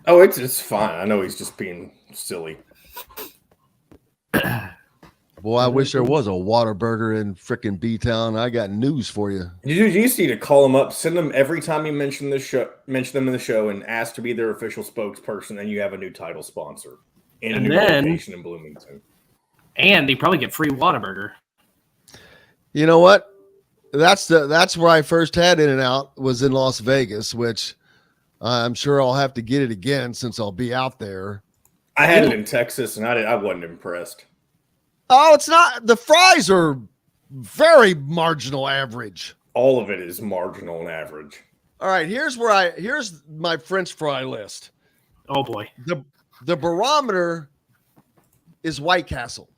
Oh, it's fine. I know he's just being silly. Boy, I wish there was a Whataburger in frickin' B-Town. I got news for you. You just need to call them up, send them every time you mention them in the show, and ask to be their official spokesperson, and you have a new title sponsor and a new location in Bloomington. And they probably get free Whataburger. You know what? That's where I first had In-N-Out, was in Las Vegas, which I'm sure I'll have to get it again since I'll be out there. I had it in Texas, and I wasn't impressed. Oh, it's not. The fries are very marginal average. All of it is marginal and average. All right, here's my French fry list. Oh boy. The barometer is White Castle.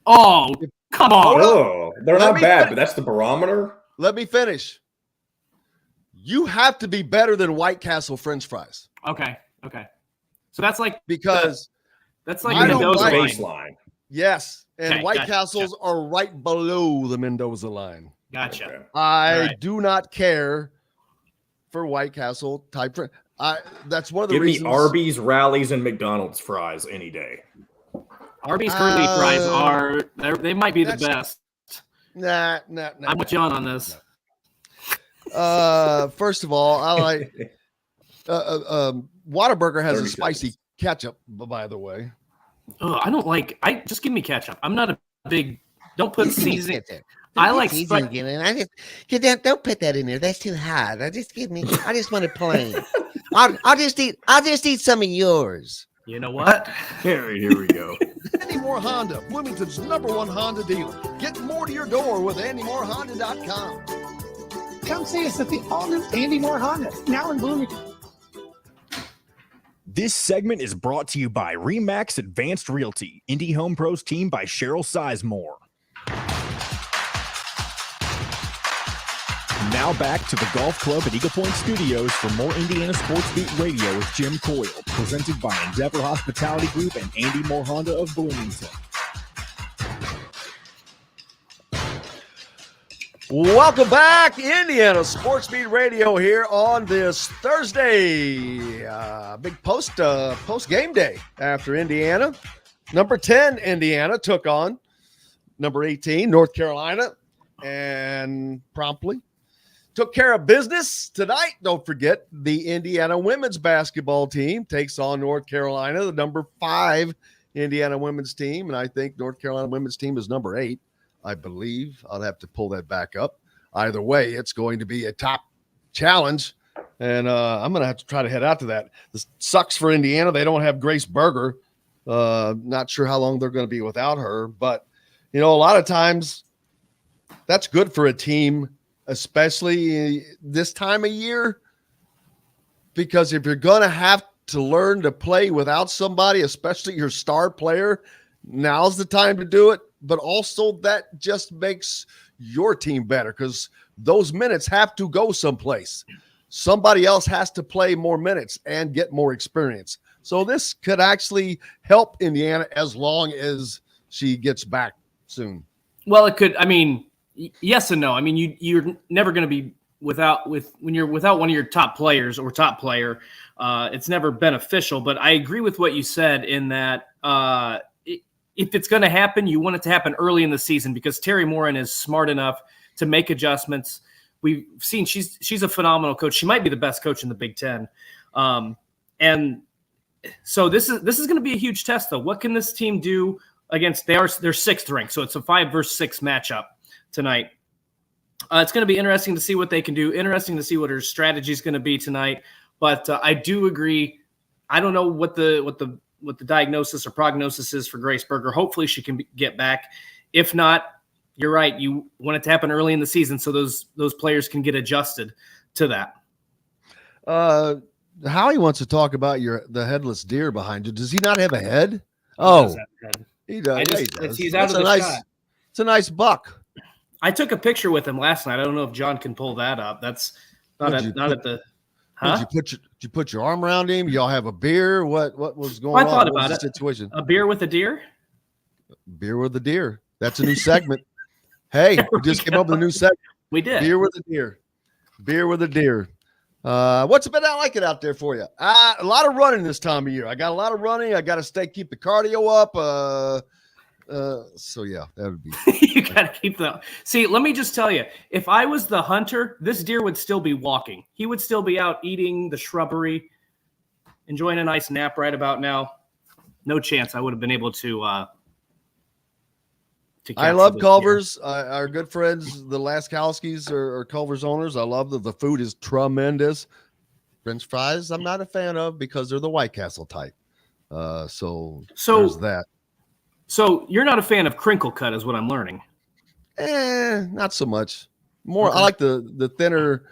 Oh, come on. Oh, they're not bad, but that's the barometer. Let me finish. You have to be better than White Castle French fries. Okay. So that's like that's like I don't Mendoza like- Baseline. Yes, and Okay, White gotcha. Castles are right below the Mendoza line. Gotcha. Okay. I do not care for White Castle type. That's one of the Give reasons. me Arby's, Rallies, and McDonald's fries any day. Arby's curly fries they might be the best. Nah. I'm with John on this. First of all, I like Whataburger has a spicy ketchup, by the way. Oh, I don't like. Just give me ketchup. I'm not a big. Don't put seasoning. I like seasoning in it. Don't put that in there. That's too hot. I just want it plain. I'll just eat some of yours. You know what? Here we go. Andy Moore Honda, Bloomington's #1 Honda dealer. Get more to your door with AndyMooreHonda.com. Come see us at the all-new Andy Moore Honda, now in Bloomington. This segment is brought to you by Remax Advanced Realty, Indy Home Pros team by Cheryl Sizemore. Now back to the Golf Club at Eagle Point Studios for more Indiana Sports Beat Radio with Jim Coyle, presented by Endeavor Hospitality Group and Andy Moore Honda of Bloomington. Welcome back, Indiana Sports Beat Radio here on this Thursday. Big post game day after Indiana. Number 10, Indiana took on number 18, North Carolina, and promptly took care of business tonight. Don't forget, the Indiana women's basketball team takes on North Carolina, the number 5 Indiana women's team, and I think North Carolina women's team is number 8. I believe. I'll have to pull that back up. Either way, it's going to be a top challenge, and I'm going to have to try to head out to that. This sucks for Indiana. They don't have Grace Berger. Not sure how long they're going to be without her, but, a lot of times that's good for a team, especially this time of year, because if you're going to have to learn to play without somebody, especially your star player, now's the time to do it. But also that just makes your team better because those minutes have to go someplace. Somebody else has to play more minutes and get more experience. So this could actually help Indiana as long as she gets back soon. Well, it could. I mean, yes and no. I mean, you're never going to be when you're without one of your top players or top player. It's never beneficial. But I agree with what you said in that. If it's going to happen, you want it to happen early in the season because Terry Morin is smart enough to make adjustments. We've seen she's a phenomenal coach. She might be the best coach in the Big Ten. And so this is going to be a huge test, though. What can this team do against they're 6th ranked, so it's a 5 versus 6 matchup tonight. It's going to be interesting to see what they can do. Interesting to see what her strategy is going to be tonight. But I do agree. I don't know what the diagnosis or prognosis is for Grace Berger. Hopefully she can get back. If not, you're right. You want it to happen early in the season so those players can get adjusted to that. Howie wants to talk about the headless deer behind you. Does he not have a head? Oh, he does. He does. He's out of the shot. It's a nice buck. I took a picture with him last night. I don't know if John can pull that up. That's not at the. Huh? Did you put your arm around him? Y'all have a beer? What was going on? I thought about it. Situation. A beer with a deer? Beer with a deer. That's a new segment. Hey, we just came up with a new segment. We did. Beer with a deer. Beer with a deer. What's it been like it out there for you? A lot of running this time of year. I got a lot of running. I got to keep the cardio up. So yeah, that would be. You got to keep the. See, let me just tell you, if I was the hunter, this deer would still be walking. He would still be out eating the shrubbery, enjoying a nice nap right about now. No chance I would have been able to. I love Culver's. Our good friends, the Laskowskis, are Culver's owners. I love that the food is tremendous. French fries, I'm not a fan of because they're the White Castle type. So there's that. So you're not a fan of crinkle cut, is what I'm learning. Not so much. More, I like the thinner.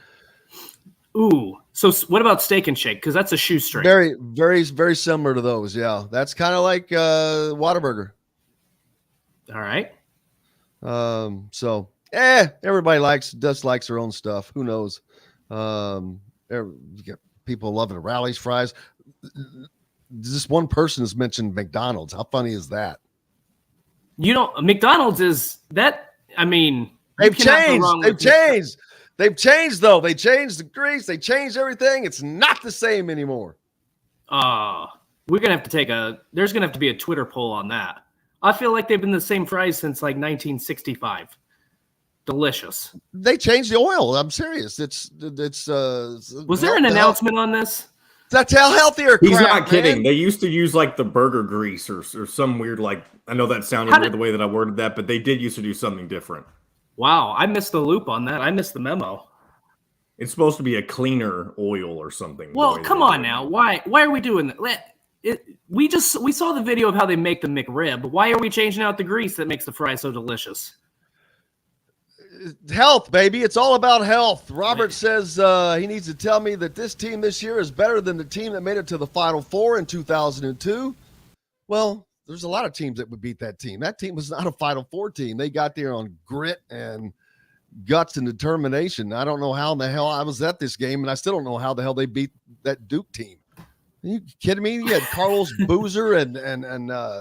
Ooh. So what about Steak and Shake? Because that's a shoestring. Very, very, very similar to those. Yeah, that's kind of like Whataburger. All right. So everybody dislikes their own stuff. Who knows? You get people loving Rally's fries. Just one person has mentioned McDonald's. How funny is that? McDonald's is that. I mean, they've changed. They've changed though. They changed the grease. They changed everything. It's not the same anymore. We're gonna have to there's gonna have to be a Twitter poll on that. I feel like they've been the same fries since like 1965. Delicious. They changed the oil. I'm serious. It's. Was there an announcement on this? That's how healthier. He's not kidding. They used to use like the burger grease or some weird I know that sounded weird the way that I worded that, but they did used to do something different. Wow, I missed the loop on that. I missed the memo. It's supposed to be a cleaner oil or something. Well, come on now. Why are we doing that? We saw the video of how they make the McRib. Why are we changing out the grease that makes the fry so delicious? Health, baby. It's all about health. Robert says he needs to tell me that this team this year is better than the team that made it to the Final Four in 2002. Well, there's a lot of teams that would beat that team. That team was not a Final Four team. They got there on grit and guts and determination. I don't know how in the hell I was at this game, and I still don't know how the hell they beat that Duke team. Are you kidding me? You had Carlos Boozer and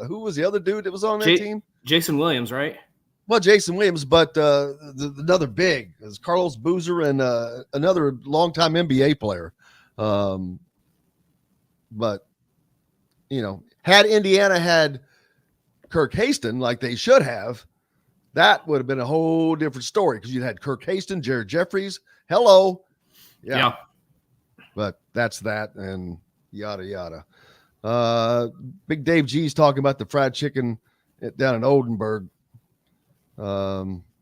who was the other dude that was on that team? Jason Williams, right? Well, Jason Williams, but another big is Carlos Boozer and another longtime NBA player. But, had Indiana had Kirk Haston like they should have, that would have been a whole different story because you'd had Kirk Haston, Jared Jeffries. Hello. Yeah. But that's that and yada, yada. Big Dave G's talking about the fried chicken down in Oldenburg.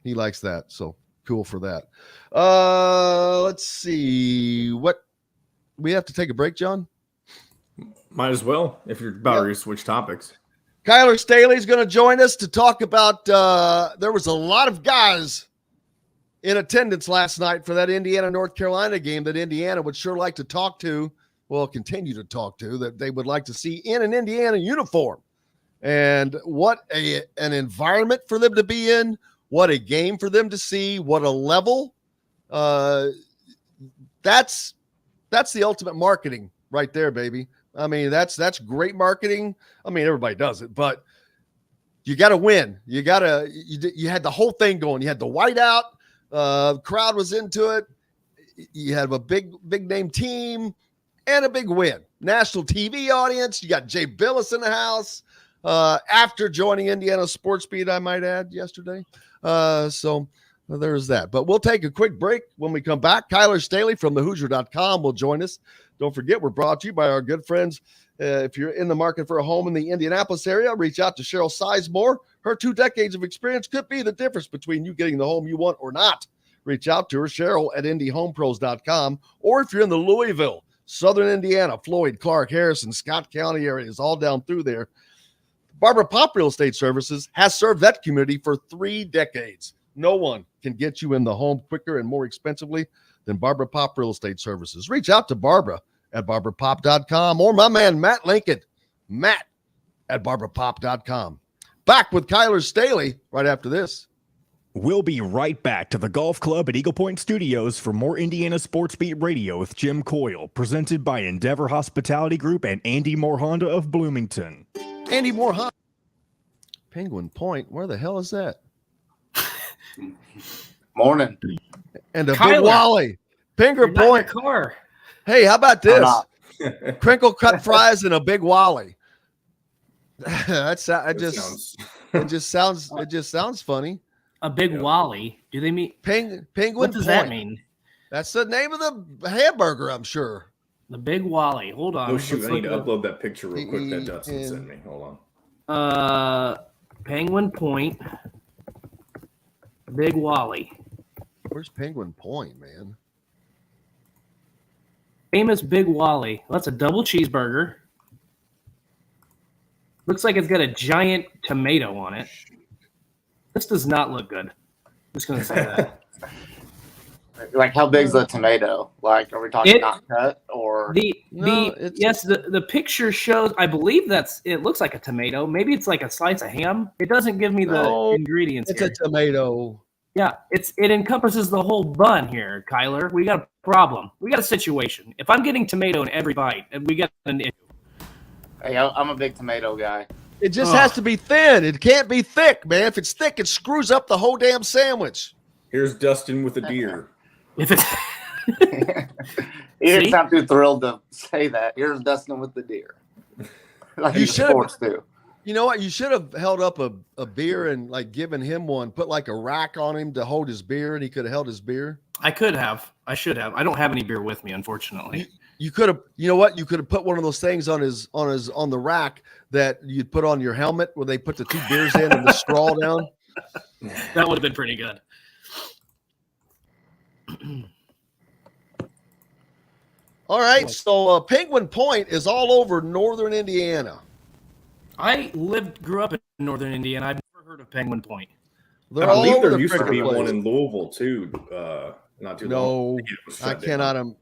He likes that, so cool for that. Let's see what we have to take a break, John. Might as well if you're about ready to switch topics. Kyler Staley is going to join us to talk about. There was a lot of guys in attendance last night for that Indiana-North Carolina game that Indiana would sure like to talk to. Well, continue to talk to that they would like to see in an Indiana uniform. And what an environment for them to be in, what a game for them to see, what a level. That's the ultimate marketing right there, baby. I mean, that's great marketing. I mean, everybody does it, but you got to win. You had the whole thing going. You had the whiteout, crowd was into it. You had a big name team and a big win. National TV audience. You got Jay Billis in the house. After joining Indiana Sports Beat, I might add, yesterday. So there's that. But we'll take a quick break. When we come back, Kyler Staley from thehoosier.com will join us. Don't forget, we're brought to you by our good friends. If you're in the market for a home in the Indianapolis area, reach out to Cheryl Sizemore. Her 2 decades of experience could be the difference between you getting the home you want or not. Reach out to her, Cheryl at IndyHomePros.com. Or if you're in the Louisville, Southern Indiana, Floyd, Clark, Harrison, Scott County areas, all down through there, Barbara Pop Real Estate Services has served that community for 3 decades. No one can get you in the home quicker and more expensively than Barbara Pop Real Estate Services. Reach out to Barbara at barbarapop.com or my man Matt Lincoln, Matt at barbarapop.com. Back with Kyler Staley right after this. We'll be right back to the golf club at Eagle Point Studios for more Indiana Sports Beat Radio with Jim Coyle, presented by Endeavor Hospitality Group and Andy Moore Honda of Bloomington. Andy Moore Honda. Penguin Point, where the hell is that? Morning. And a Kyler. big Wally. Finger You're not in point. the car. Hey, how about this? not. Crinkle cut fries and a big Wally. It just sounds funny. A big Wally. Do they mean Penguin What does that mean? That's the name of the hamburger, I'm sure. The big Wally. Hold on. Oh shoot! Let's I need look to at- upload that picture real quick that Dustin sent me. Hold on. Penguin Point. Big Wally. Where's Penguin Point, man? Famous Big Wally. That's a double cheeseburger. Looks like it's got a giant tomato on it. This does not look good. Just gonna say that. Like, how big's the tomato? Like, are we talking not cut or the picture shows. I believe it looks like a tomato. Maybe it's like a slice of ham. It doesn't give me the ingredients. It's here. a tomato. Yeah, it encompasses the whole bun here, Kyler. We got a problem. We got a situation. If I'm getting tomato in every bite, we got an issue. Hey, I'm a big tomato guy. It just has to be thin. It can't be thick, man. If it's thick, it screws up the whole damn sandwich. Here's Dustin with a deer. If it's He didn't sound too thrilled to say that. Here's Dustin with the deer. Like You you should. sports do. You know what? You should have held up a beer and like given him one. Put like a rack on him to hold his beer, and he could have held his beer. I could have. I should have. I don't have any beer with me, unfortunately. You could have. You know what? You could have put one of those things on the rack that you'd put on your helmet where they put the 2 beers in and the straw down. That would have been pretty good. All right. So Penguin Point is all over northern Indiana. I grew up in northern Indiana. I've never heard of Penguin Point. They're I all believe over there the used to be frickin' one place. in Louisville too. Not too long. No, I shut down.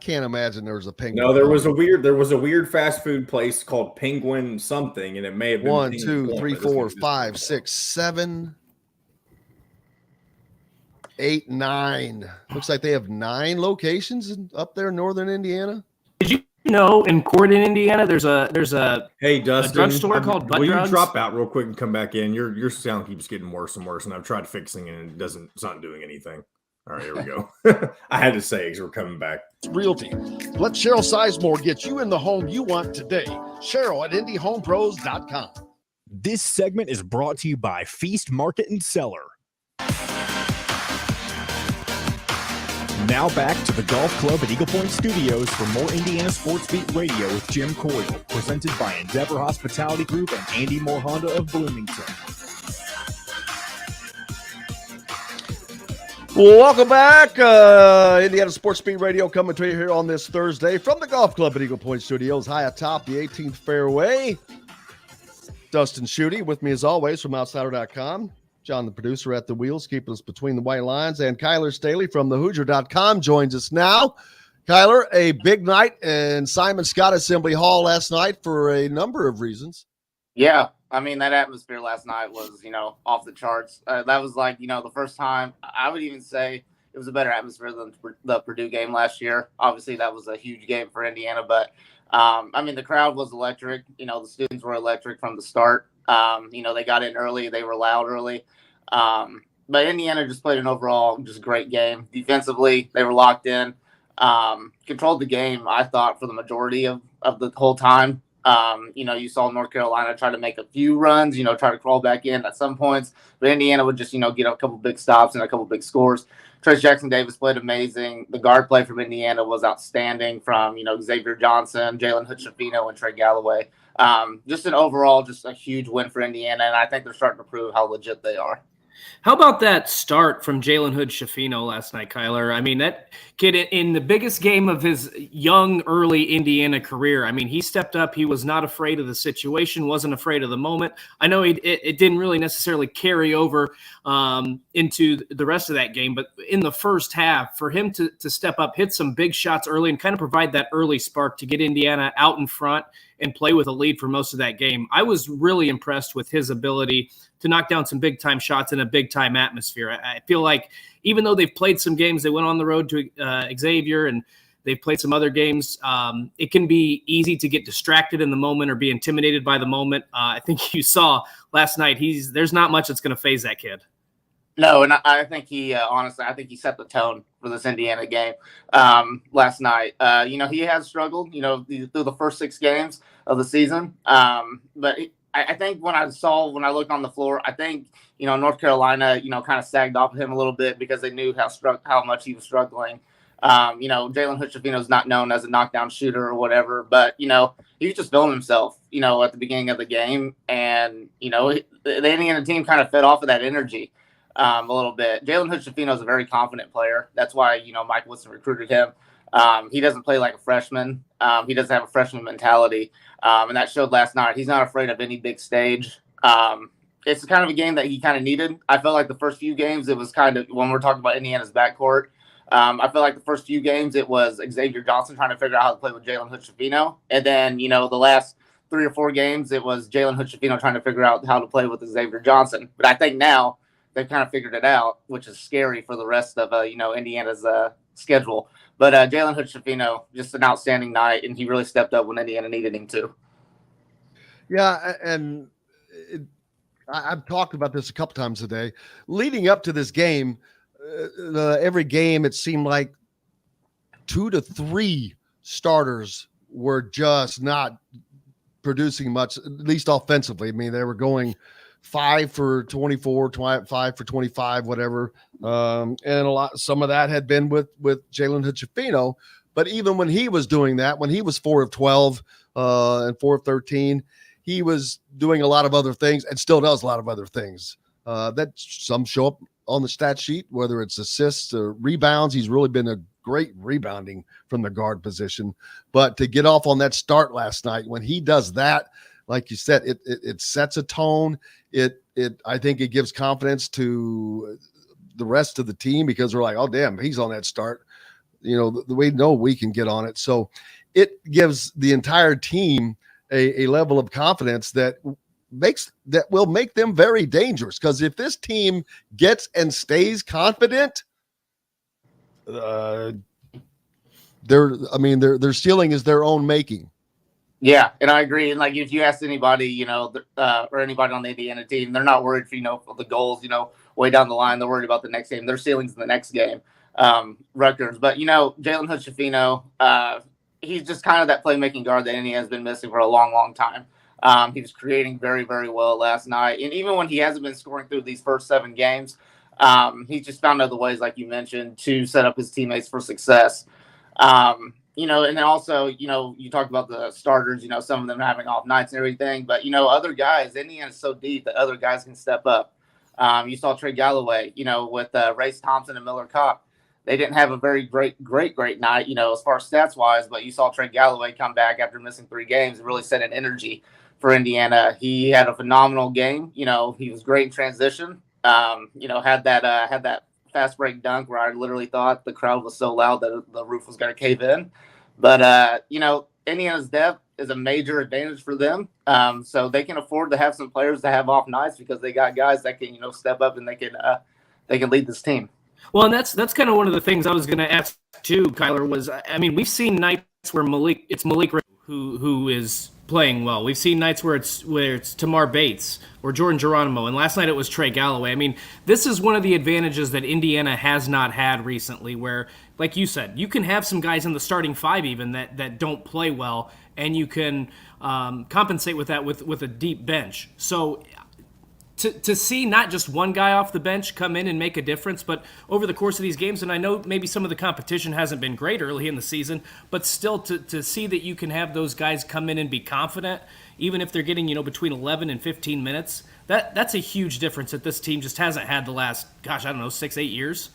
can't imagine there was a Penguin. No, there was a weird fast food place called Penguin something, and it may have been 1, Penguin 2, Point, 3, but this 4, was just- 5, 6, 7, 8, 9. Looks like they have 9 locations up there in northern Indiana. Did you know in Corydon, Indiana, there's a Hey, Dustin, drugstore called Butt will Drugs? you drop out real quick and come back in? Your sound keeps getting worse and worse, and I've tried fixing it, and it's not doing anything. All right, here we go. I had to say because we're coming back. Realty. Let Cheryl Sizemore get you in the home you want today. Cheryl at IndyHomePros.com. This segment is brought to you by Feast Market and Cellar. Now back to the Golf Club at Eagle Point Studios for more Indiana Sports Beat Radio with Jim Coyle, presented by Endeavor Hospitality Group and Andy Moore Honda of Bloomington. Welcome back. Indiana Sports Beat Radio coming to you here on this Thursday from the Golf Club at Eagle Point Studios, high atop the 18th fairway. Dustin Schutte with me as always from Outsider.com. John, the producer at the wheels, keeping us between the white lines. And Kyler Staley from the Hoosier.com joins us now. Kyler, a big night in Simon Scott Assembly Hall last night for a number of reasons. Yeah, I mean, that atmosphere last night was, off the charts. That was like, the first time. I would even say it was a better atmosphere than the Purdue game last year. Obviously, that was a huge game for Indiana, but the crowd was electric. The students were electric from the start. They got in early. They were loud early. But Indiana just played an overall just great game. Defensively, they were locked in. Controlled the game, I thought, for the majority of the whole time. You saw North Carolina try to make a few runs, try to crawl back in at some points. But Indiana would just, get a couple big stops and a couple big scores. Trace Jackson-Davis played amazing. The guard play from Indiana was outstanding from, Xavier Johnson, Jalen Hood-Schifino, and Trey Galloway. Just an overall, just a huge win for Indiana, and I think they're starting to prove how legit they are. How about that start from Jalen Hood-Schifino last night, Kyler? I mean, that kid in the biggest game of his young, early Indiana career, he stepped up. He was not afraid of the situation, wasn't afraid of the moment. I know it didn't really necessarily carry over into the rest of that game, but in the first half, for him to step up, hit some big shots early and kind of provide that early spark to get Indiana out in front and play with a lead for most of that game. I was really impressed with his ability to knock down some big-time shots in a big-time atmosphere. I feel like even though they've played some games, they went on the road to Xavier, and they've played some other games, it can be easy to get distracted in the moment or be intimidated by the moment. I think you saw last night, there's not much that's going to faze that kid. No, and I think he honestly, I think he set the tone for this Indiana game last night. He has struggled, through the first 6 games of the season. But I think when I looked on the floor, I think North Carolina, kind of sagged off of him a little bit because they knew how much he was struggling. Jalen Hood-Schifino is not known as a knockdown shooter or whatever, but he was just feeling himself, at the beginning of the game, and the Indiana team kind of fed off of that energy. A little bit. Jalen Hood-Schifino is a very confident player. That's why, Mike Woodson recruited him. He doesn't play like a freshman. He doesn't have a freshman mentality. And that showed last night. He's not afraid of any big stage. It's kind of a game that he kind of needed. I felt like the first few games, it was kind of, when we're talking about Indiana's backcourt, I feel like the first few games, it was Xavier Johnson trying to figure out how to play with Jalen Hood-Schifino. And then, the last 3 or 4 games, it was Jalen Hood-Schifino trying to figure out how to play with Xavier Johnson. But I think now, they've kind of figured it out, which is scary for the rest of Indiana's schedule. But Jalen Hood-Schifino, just an outstanding night, and he really stepped up when Indiana needed him to. Yeah, and I've talked about this a couple times today. Leading up to this game, every game it seemed like 2 to 3 starters were just not producing much, at least offensively. I mean, they were going 5 for 24, 5 for 25, whatever. And some of that had been with Jalen Hood-Schifino. But even when he was doing that, when he was 4 of 12 and 4 of 13, he was doing a lot of other things and still does a lot of other things that some show up on the stat sheet, whether it's assists or rebounds. He's really been a great rebounding from the guard position. But to get off on that start last night, when he does that, like you said, it sets a tone. I think it gives confidence to the rest of the team because they're like, oh damn, he's on that start. We know we can get on it. So it gives the entire team a level of confidence that will make them very dangerous. Because if this team gets and stays confident, their ceiling is their own making. Yeah, and I agree. And like, if you ask anybody, or anybody on the Indiana team, they're not worried for the goals, way down the line. They're worried about the next game. Their ceiling's in the next game, Rutgers. But Jalen Hood-Schifino, he's just kind of that playmaking guard that Indiana has been missing for a long, long time. He was creating very, very well last night, and even when he hasn't been scoring through these first 7 games, he just found other ways, like you mentioned, to set up his teammates for success. And then also, you talked about the starters, some of them having off nights and everything, but, other guys, Indiana's so deep that other guys can step up. You saw Trey Galloway, with Race Thompson and Miller Kopp. They didn't have a very great night, as far as stats wise, but you saw Trey Galloway come back after missing 3 games and really set an energy for Indiana. He had a phenomenal game. He was great in transition. Had that fast break dunk where I literally thought the crowd was so loud that the roof was going to cave in. But, Indiana's depth is a major advantage for them. So they can afford to have some players to have off nights because they got guys that can, step up and they can lead this team. Well, and that's kind of one of the things I was going to ask too, Kyler, was, we've seen nights where Malik who is playing well. We've seen nights where it's Tamar Bates or Jordan Geronimo, and last night it was Trey Galloway. This is one of the advantages that Indiana has not had recently, where, like you said, you can have some guys in the starting 5 even that don't play well, and you can compensate with that with a deep bench. So to see not just one guy off the bench come in and make a difference, but over the course of these games, and I know maybe some of the competition hasn't been great early in the season, but still to see that you can have those guys come in and be confident, even if they're getting, between 11 and 15 minutes, that's a huge difference that this team just hasn't had the last, 6-8 years.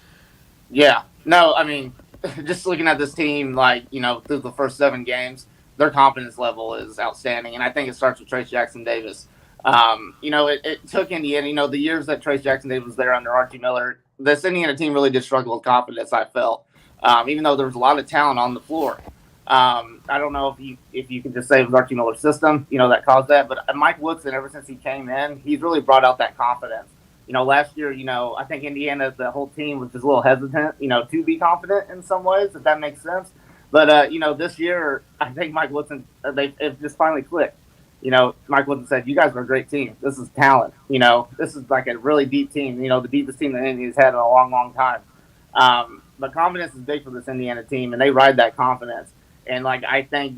Yeah. No, just looking at this team, through the first 7 games, their confidence level is outstanding, and I think it starts with Trace Jackson Davis. It took Indiana, the years that Trace Jackson Davis was there under Archie Miller, this Indiana team really did struggle with confidence, I felt, even though there was a lot of talent on the floor. I don't know if you could just say it was Archie Miller's system, that caused that, but Mike Woodson, ever since he came in, he's really brought out that confidence. Last year, I think Indiana, the whole team was just a little hesitant, to be confident in some ways, if that makes sense. But, this year, I think Mike Woodson, it just finally clicked. Mike Woodson said, you guys are a great team. This is talent. This is like a really deep team, the deepest team that Indiana's had in a long, long time. But confidence is big for this Indiana team, and they ride that confidence. And, I think,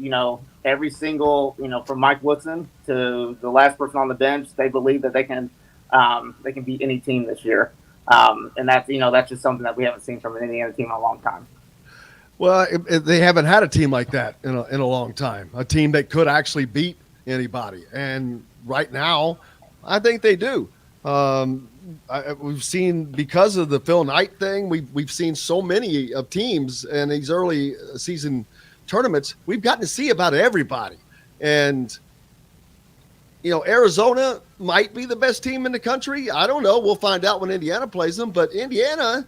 every single, from Mike Woodson to the last person on the bench, they believe that they can beat any team this year. And that's just something that we haven't seen from an Indiana team in a long time. Well, they haven't had a team like that in a long time, a team that could actually beat anybody. And right now, I think they do. We've seen, because of the Phil Knight thing, we've seen so many of teams in these early season tournaments. We've gotten to see about everybody. And, Arizona might be the best team in the country. I don't know. We'll find out when Indiana plays them. But Indiana,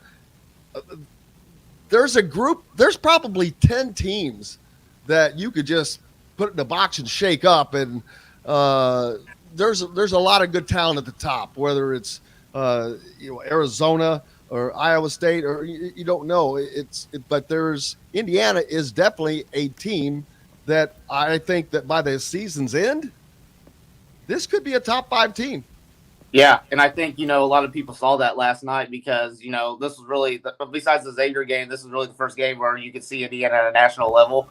there's probably 10 teams that you could just put in a box and shake up. And there's a lot of good talent at the top, whether it's Arizona or Iowa State, or you don't know. But Indiana is definitely a team that I think that by the season's end, this could be a top 5 team. Yeah, and I think, a lot of people saw that last night because, this was really, besides the Xavier game, this was really the first game where you could see Indiana at a national level,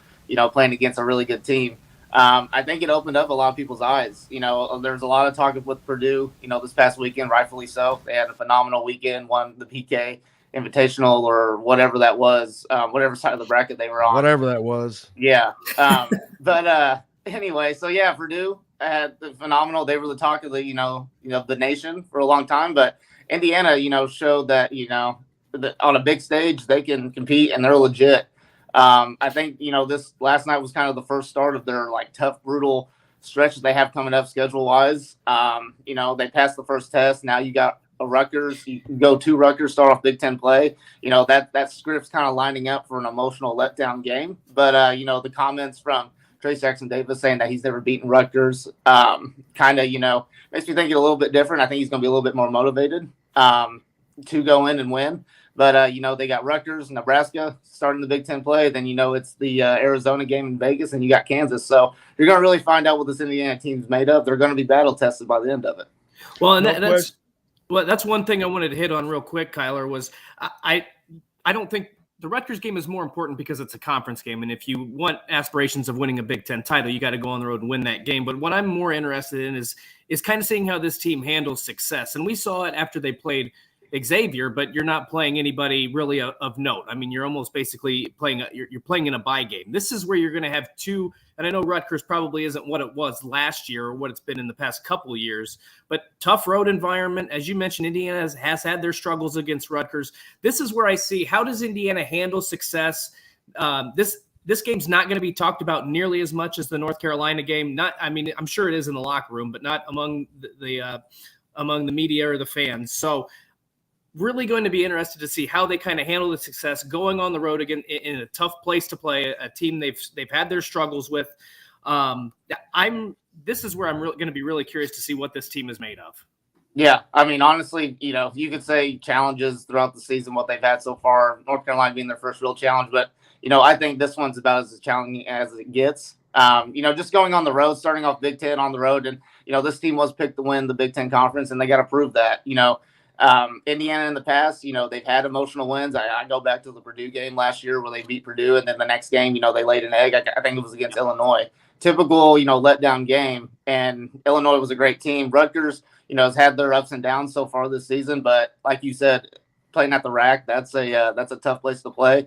playing against a really good team. I think it opened up a lot of people's eyes. There was a lot of talk with Purdue, this past weekend, rightfully so. They had a phenomenal weekend, won the PK Invitational or whatever that was, whatever side of the bracket they were on. Whatever that was. Yeah. But anyway, so yeah, Purdue had phenomenal. They were the talk of the nation for a long time. But Indiana, showed that, that on a big stage they can compete and they're legit. I think, this last night was kind of the first start of their tough, brutal stretch that they have coming up schedule wise. They passed the first test. Now you got a Rutgers. You can go to Rutgers, start off Big Ten play. That script's kind of lining up for an emotional letdown game. But, the comments from Trace Jackson Davis saying that he's never beaten Rutgers kind of, makes me think it a little bit different. I think he's going to be a little bit more motivated to go in and win. But, they got Rutgers, Nebraska starting the Big Ten play. Then, it's the Arizona game in Vegas, and you got Kansas. So you're going to really find out what this Indiana team's made of. They're going to be battle tested by the end of it. Well, and that's one thing I wanted to hit on real quick, Kyler, was I don't think the Rutgers game is more important because it's a conference game. And if you want aspirations of winning a Big Ten title, you got to go on the road and win that game. But what I'm more interested in is kind of seeing how this team handles success. And we saw it after they played Xavier, but you're not playing anybody really of note. I mean, you're almost basically playing you're playing in a bye game. This is where you're going to have two, and I know Rutgers probably isn't what it was last year or what it's been in the past couple of years, but tough road environment. As you mentioned, Indiana has had their struggles against Rutgers. This is where I see, how does Indiana handle success? This game's not going to be talked about nearly as much as the North Carolina game. I'm sure it is in the locker room, but not among the media or the fans. So really going to be interested to see how they kind of handle the success going on the road again in a tough place to play, a team they've had their struggles with. This is where I'm going to be really curious to see what this team is made of. Yeah, I mean, honestly, you could say challenges throughout the season, what they've had so far, North Carolina being their first real challenge. But, I think this one's about as challenging as it gets. Just going on the road, starting off Big Ten on the road. And, this team was picked to win the Big Ten Conference, and they got to prove that. Indiana in the past, they've had emotional wins. I go back to the Purdue game last year where they beat Purdue, and then the next game, they laid an egg. I think it was against Illinois. Typical, letdown game, and Illinois was a great team. Rutgers, has had their ups and downs so far this season, but like you said, playing at the rack, that's a tough place to play.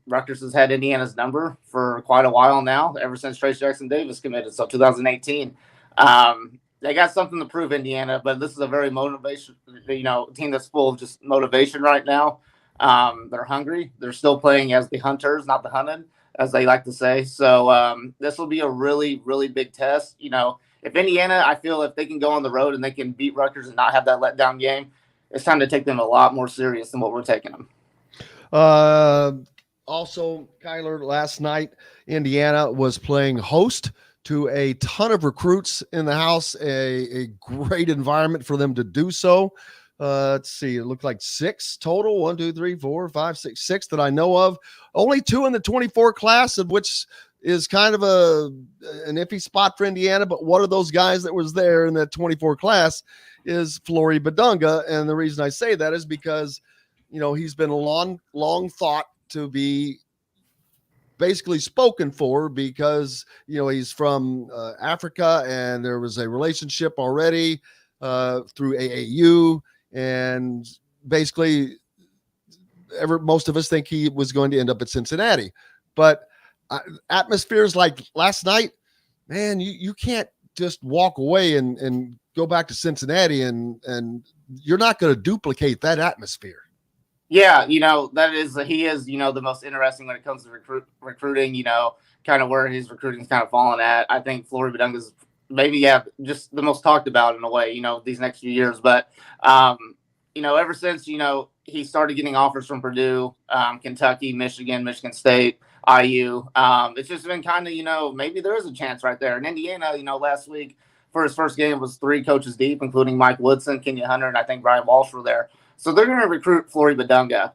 Rutgers has had Indiana's number for quite a while now, ever since Trace Jackson Davis committed, so 2018. They got something to prove, Indiana, but this is a very team that's full of just motivation right now. They're hungry. They're still playing as the hunters, not the hunted, as they like to say. So this will be a really, really big test. If Indiana, I feel if they can go on the road and they can beat Rutgers and not have that letdown game, it's time to take them a lot more serious than what we're taking them. Also, Kyler, last night, Indiana was playing host to a ton of recruits in the house, a great environment for them to do so. Let's see, it looked like 6 total, 1, 2, 3, 4, 5, 6 that I know of. Only 2 in the 24 class, of which is kind of an iffy spot for Indiana, but one of those guys that was there in that 24 class is Flory Badunga. And the reason I say that is because, he's been long thought to be basically spoken for because, he's from Africa and there was a relationship already through AAU. And basically most of us think he was going to end up at Cincinnati, but atmospheres like last night, man, you can't just walk away and go back to Cincinnati and you're not going to duplicate that atmosphere. Yeah, he is, the most interesting when it comes to recruiting, kind of where his recruiting is kind of fallen at. I think Flory Badunga is maybe, just the most talked about in a way, these next few years. But, ever since, he started getting offers from Purdue, Kentucky, Michigan State, IU, it's just been kind of, maybe there is a chance right there. In Indiana, last week for his first game was 3 coaches deep, including Mike Woodson, Kenya Hunter, and I think Brian Walsh were there. So they're going to recruit Flory Badunga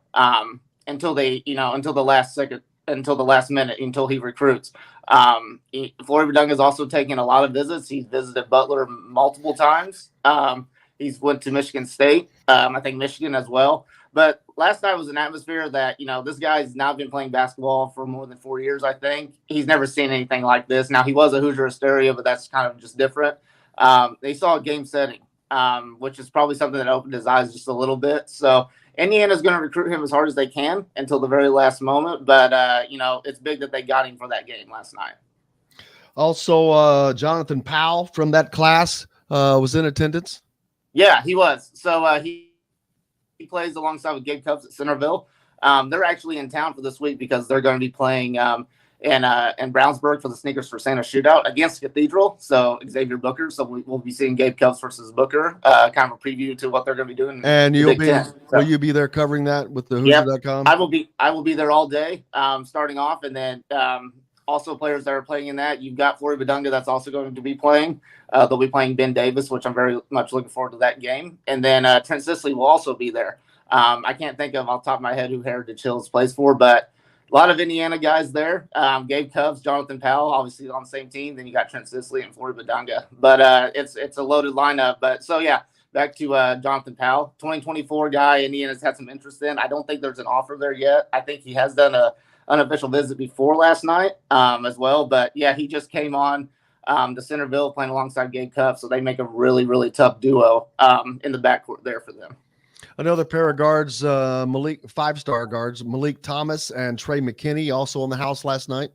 until the last minute, until he recruits. Flory Badunga has also taken a lot of visits. He's visited Butler multiple times. He's went to Michigan State, I think Michigan as well. But last night was an atmosphere that, this guy's now been playing basketball for more than 4 years, I think. He's never seen anything like this. Now, he was a Hoosier Hysteria, but that's kind of just different. They saw a game setting, which is probably something that opened his eyes just a little bit. So Indiana's going to recruit him as hard as they can until the very last moment. But, it's big that they got him for that game last night. Also, Jonathan Powell from that class was in attendance. Yeah, he was. So he plays alongside with Gabe Cubs at Centerville. They're actually in town for this week because they're going to be playing in Brownsburg for the Sneakers for Santa shootout against Cathedral. So Xavier Booker. So we'll be seeing Gabe Cubs versus Booker, kind of a preview to what they're going to be doing. And will you be there covering that with the Hoosier.com? Yep, I will be there all day, starting off, and then also players that are playing in that. You've got Flory Badunga that's also going to be playing. They'll be playing Ben Davis, which I'm very much looking forward to that game. And then Trent Sisley will also be there. I can't think of off the top of my head who Heritage Hills plays for, but a lot of Indiana guys there. Gabe Cubs, Jonathan Powell, obviously on the same team. Then you got Trent Sisley and Flory Badunga. But it's a loaded lineup. But so, yeah, back to Jonathan Powell, 2024 guy Indiana's had some interest in. I don't think there's an offer there yet. I think he has done a unofficial visit before last night as well. But, yeah, he just came on to Centerville playing alongside Gabe Cubs. So they make a really, really tough duo in the backcourt there for them. Another pair of guards, five-star guards, Malik Thomas and Trey McKinney, also in the house last night.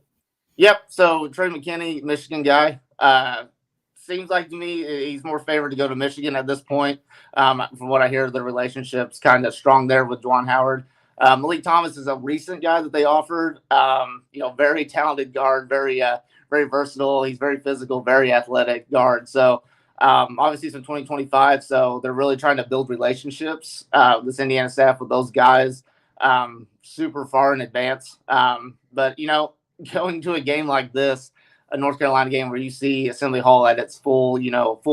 Yep. So Trey McKinney, Michigan guy. Seems like to me he's more favored to go to Michigan at this point. From what I hear, the relationship's kind of strong there with Juwan Howard. Malik Thomas is a recent guy that they offered. Very talented guard, very versatile. He's very physical, very athletic guard. So obviously some 2025. So they're really trying to build relationships, this Indiana staff with those guys super far in advance. But, going to a game like this, a North Carolina game where you see Assembly Hall at its full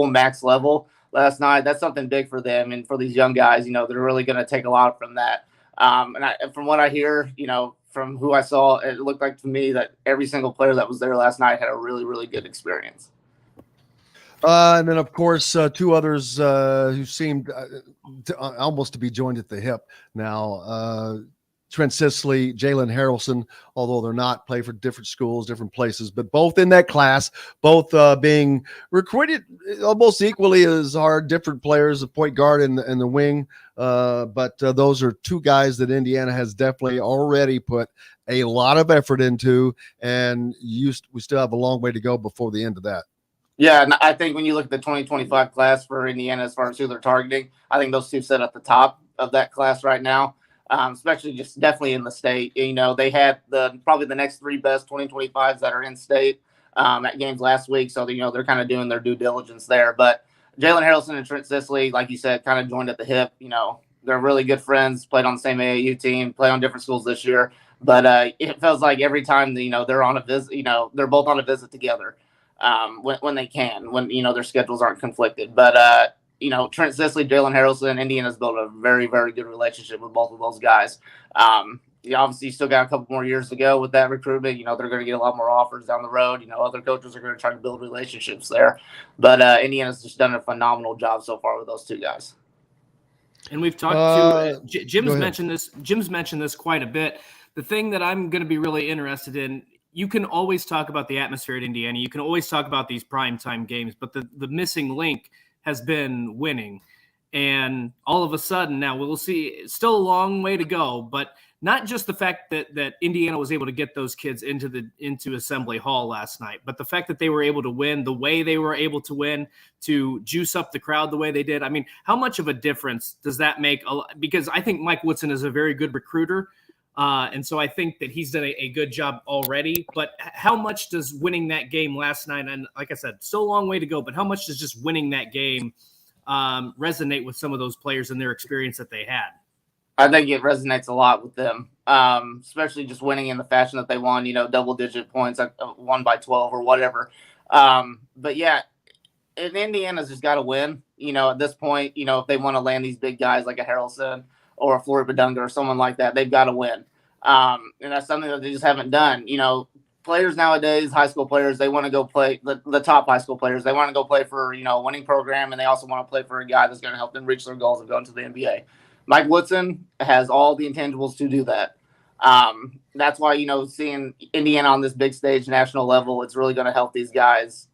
max level last night, that's something big for them. And for these young guys, they're really going to take a lot from that. From what I hear, from who I saw, it looked like to me that every single player that was there last night had a really, really good experience. And then, of course, 2 others who seemed almost to be joined at the hip now. Trent Sisley, Jalen Harrelson, although they're not, play for different schools, different places, but both in that class, both being recruited almost equally as hard, different players, the point guard and the wing. But those are 2 guys that Indiana has definitely already put a lot of effort into, and we still have a long way to go before the end of that. Yeah, and I think when you look at the 2025 class for Indiana as far as who they're targeting, I think those 2 sit at the top of that class right now. Especially just definitely in the state. They had probably the next 3 best 2025s that are in state at games last week. So, they're kind of doing their due diligence there. But Jalen Harrelson and Trent Sisley, like you said, kind of joined at the hip. They're really good friends, played on the same AAU team, play on different schools this year. But it feels like every time, they're on a visit, they're both on a visit together when they can, when, their schedules aren't conflicted. But, Trent Sisley, Jalen Harrelson, Indiana's built a very, very good relationship with both of those guys. you obviously still got a couple more years to go with that recruitment. You know, they're going to get a lot more offers down the road. You know, other coaches are going to try to build relationships there. But Indiana's just done a phenomenal job so far with those two guys. And we've talked to Jim's mentioned this. Jim's mentioned this quite a bit. The thing that I'm going to be really interested in, you can always talk about the atmosphere at Indiana. You can always talk about these primetime games, but the missing link has been winning. And all of a sudden now we'll see, still a long way to go, but not just the fact that Indiana was able to get those kids into Assembly Hall last night, but the fact that they were able to win the way they were able to win, to juice up the crowd the way they did. I mean, how much of a difference does that make? Because I think Mike Woodson is a very good recruiter. And so I think that he's done a good job already. But how much does winning that game last night, and like I said, still a long way to go, but how much does just winning that game resonate with some of those players and their experience that they had? I think it resonates a lot with them, especially just winning in the fashion that they won, you know, double-digit points, 1 by 12 or whatever. But, yeah, and Indiana's just got to win. You know, at this point, you know, if they want to land these big guys like a Harrelson or a Flory Badunga or someone like that, they've got to win. And that's something that they just haven't done. You know, players nowadays, high school players, they want to go play, the top high school players, they want to go play for, you know, a winning program, and they also want to play for a guy that's going to help them reach their goals of going to the NBA. Mike Woodson has all the intangibles to do that. That's why, you know, seeing Indiana on this big stage, national level, it's really going to help these guys,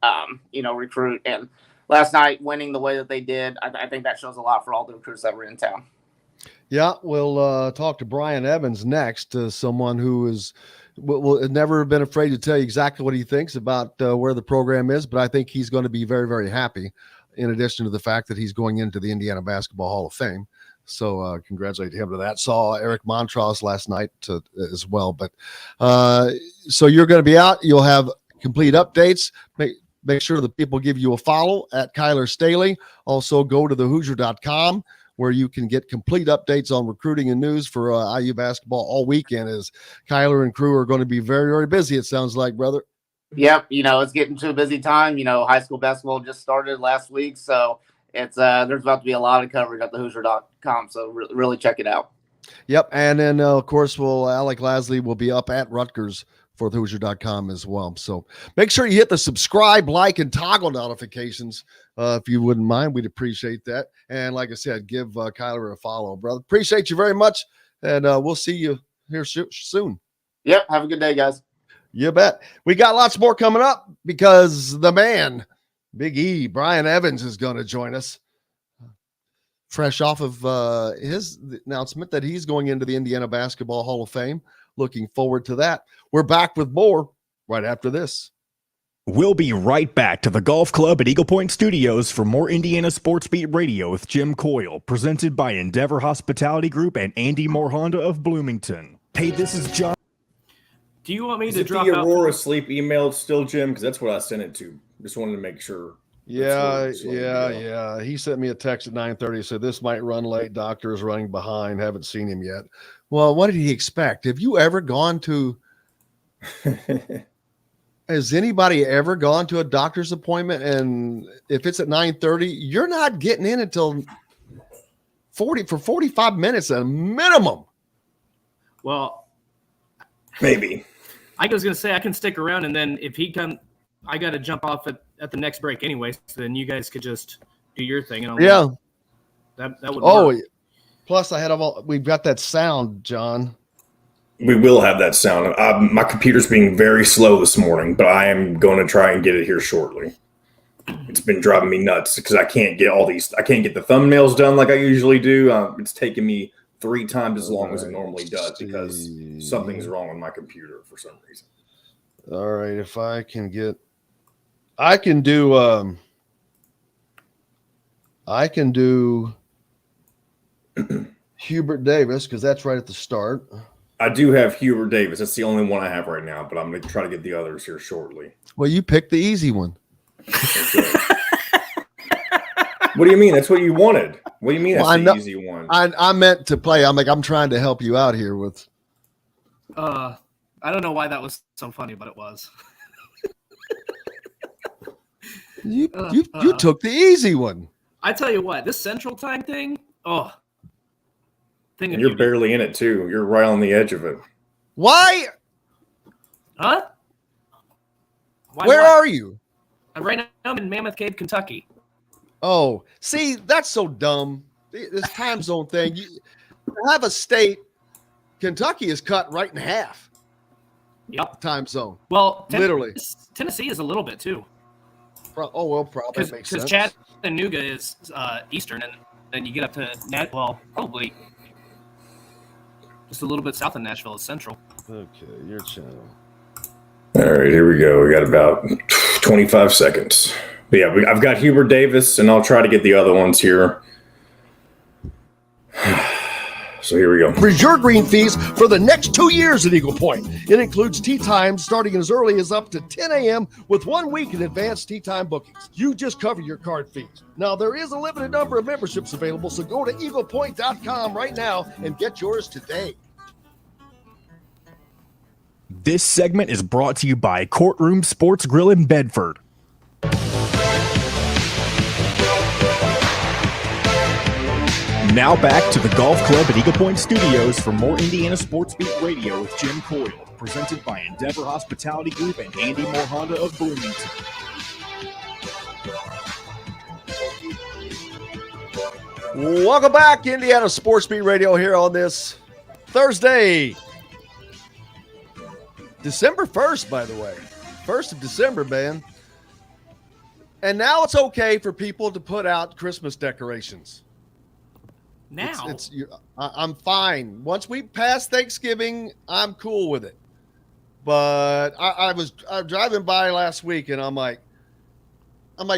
you know, recruit. And last night, winning the way that they did, I think that shows a lot for all the recruits that were in town. Yeah, we'll talk to Brian Evans next, someone who will never been afraid to tell you exactly what he thinks about where the program is, but I think he's going to be very, very happy, in addition to the fact that he's going into the Indiana Basketball Hall of Fame. So congratulate him to that. Saw Eric Montross last night as well. But so you're going to be out. You'll have complete updates. Make sure that people give you a follow at Kyler Staley. Also go to thehoosier.com, where you can get complete updates on recruiting and news for IU basketball all weekend, as Kyler and crew are going to be very, very busy, it sounds like, brother. Yep. You know, it's getting to a busy time. You know, high school basketball just started last week. So it's there's about to be a lot of coverage at thehoosier.com. So really check it out. Yep. And then, of course, Alec Lasley will be up at Rutgers for thehoosier.com as well. So make sure you hit the subscribe, like, and toggle notifications. If you wouldn't mind, we'd appreciate that. And like I said, give Kyler a follow, brother. Appreciate you very much. And we'll see you here soon. Yep. Have a good day, guys. You bet. We got lots more coming up because the man, Big E, Brian Evans, is going to join us. Fresh off of his announcement that he's going into the Indiana Basketball Hall of Fame. Looking forward to that. We're back with more right after this. We'll be right back to the Golf Club at Eagle Point Studios for more Indiana Sports Beat Radio with Jim Coyle, presented by Endeavor Hospitality Group and Andy Moore Honda of Bloomington. Hey, this is John. Do you want me Is to it drop the out? Aurora Sleep email still, Jim? Because that's what I sent it to. Just wanted to make sure. Yeah. He sent me a text at 9:30. Said this might run late. Doctor is running behind. Haven't seen him yet. Well, what did he expect? Have you ever gone to? Has anybody ever gone to a doctor's appointment? And if it's at 9:30, you're not getting in until 45 minutes at a minimum. Well, maybe. I was going to say I can stick around, and then if he comes, I got to jump off at the next break anyway. So then you guys could just do your thing. And that would work. Plus we've got that sound, John. We will have that sound. My computer's being very slow this morning, but I am going to try and get it here shortly. It's been driving me nuts because I can't get the thumbnails done like I usually do. It's taking me 3 times as long as it normally does because something's wrong with my computer for some reason. All right, if I can do Hubert Davis, because that's right at the start. I do have Hubert Davis. That's the only one I have right now, but I'm going to try to get the others here shortly. Well, you picked the easy one. Okay. What do you mean? That's what you wanted. What do you mean that's the easy one? I meant to play. I'm trying to help you out here with. I don't know why that was so funny, but it was. You took the easy one. I tell you what, this Central Time thing, thing. And you're barely in it too. You're right on the edge of it. Why? Huh? Where are you? Right now I'm in Mammoth Cave, Kentucky. Oh, see, that's so dumb. This time zone thing. You have a state. Kentucky is cut right in half. Yep. Time zone. Well, literally. Tennessee is a little bit too. Oh, well, probably makes sense. Because Chattanooga is eastern, and then you get up to probably just a little bit south of Nashville is central. Okay, your channel. All right, here we go. We got about 25 seconds. But yeah, I've got Hubert Davis, and I'll try to get the other ones here. So here we go. Freeze your green fees for the next 2 years at Eagle Point. It includes tee times starting as early as up to 10 a.m. with 1 week in advance tee time bookings. You just cover your card fees. Now, there is a limited number of memberships available, so go to eaglepoint.com right now and get yours today. This segment is brought to you by Courtroom Sports Grill in Bedford. Now back to the Golf Club at Eagle Point Studios for more Indiana Sports Beat Radio with Jim Coyle, presented by Endeavor Hospitality Group and Andy Moore Honda of Bloomington. Welcome back, Indiana Sports Beat Radio here on this Thursday, December 1st, by the way. 1st of December, man. And now it's okay for people to put out Christmas decorations. Now I'm fine. Once we pass Thanksgiving, I'm cool with it. But I was driving by last week, and I'm like,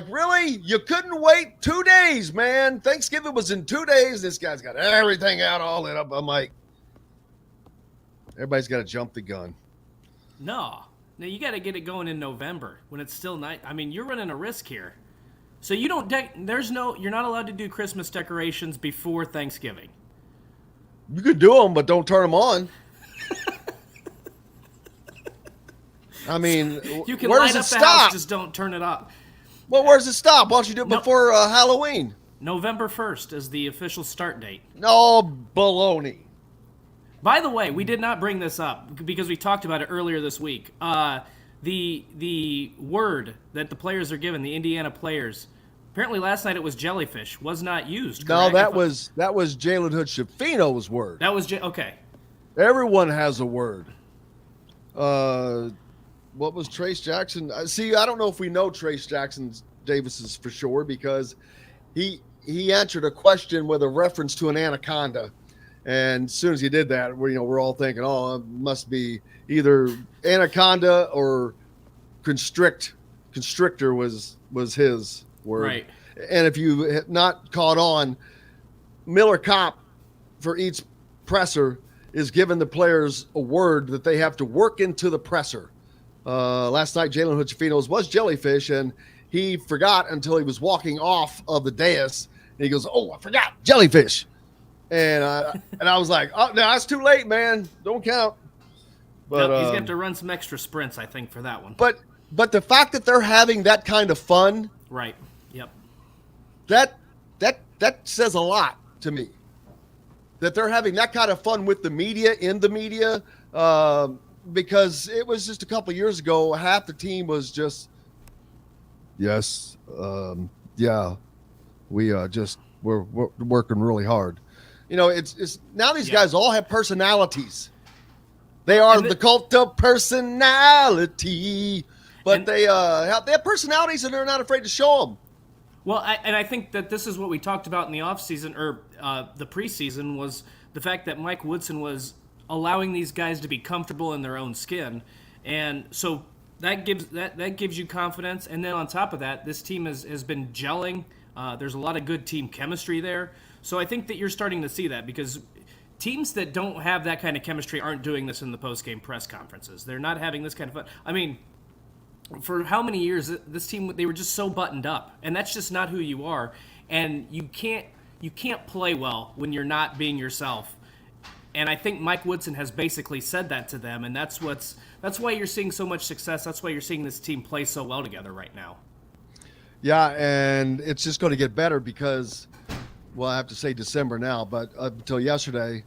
really? You couldn't wait 2 days, man. Thanksgiving was in 2 days. This guy's got everything out all lit up. I'm like, everybody's got to jump the gun. No, you got to get it going in November when it's still night. I mean, you're running a risk here. So you don't you're not allowed to do Christmas decorations before Thanksgiving. You could do them, but don't turn them on. I mean, you can where light does up it the stop? house, just don't turn it up. Well, where does it stop? Why don't you do it before Halloween? November 1st is the official start date. No, baloney. By the way, we did not bring this up because we talked about it earlier this week. The word that the players are given, the Indiana players, apparently last night it was jellyfish, was not used. No, correct? that was Jalen Hood-Schifino's word. That was okay. Everyone has a word. What was Trace Jackson? See, I don't know if we know Trace Davis's for sure because he answered a question with a reference to an anaconda. And as soon as he did that, we're all thinking, oh, it must be either anaconda or constrictor was his word. Right. And if you have not caught on, Miller Kopp for each presser is giving the players a word that they have to work into the presser. Last night, Jalen Hood-Schifino's was jellyfish, and he forgot until he was walking off of the dais. And he goes, oh, I forgot, jellyfish. And I was like, oh, no, that's too late, man. Don't count. But he's going to have to run some extra sprints, I think, for that one. But the fact that they're having that kind of fun, right? Yep. That says a lot to me. That they're having that kind of fun with the media, in the media, because it was just a couple of years ago, half the team was just, yes, yeah, we're working really hard. It's now these guys all have personalities. They are the cult of personality, but they have personalities and they're not afraid to show them. Well, I think that this is what we talked about in the offseason or the preseason was the fact that Mike Woodson was allowing these guys to be comfortable in their own skin, and so that gives you confidence. And then on top of that, this team has been gelling. There's a lot of good team chemistry there. So I think that you're starting to see that because teams that don't have that kind of chemistry aren't doing this in the post-game press conferences. They're not having this kind of fun. I mean, for how many years this team, they were just so buttoned up, and that's just not who you are. And you can't play well when you're not being yourself. And I think Mike Woodson has basically said that to them, and that's why you're seeing so much success. That's why you're seeing this team play so well together right now. Yeah, and it's just going to get better because, well, I have to say December now, but until yesterday,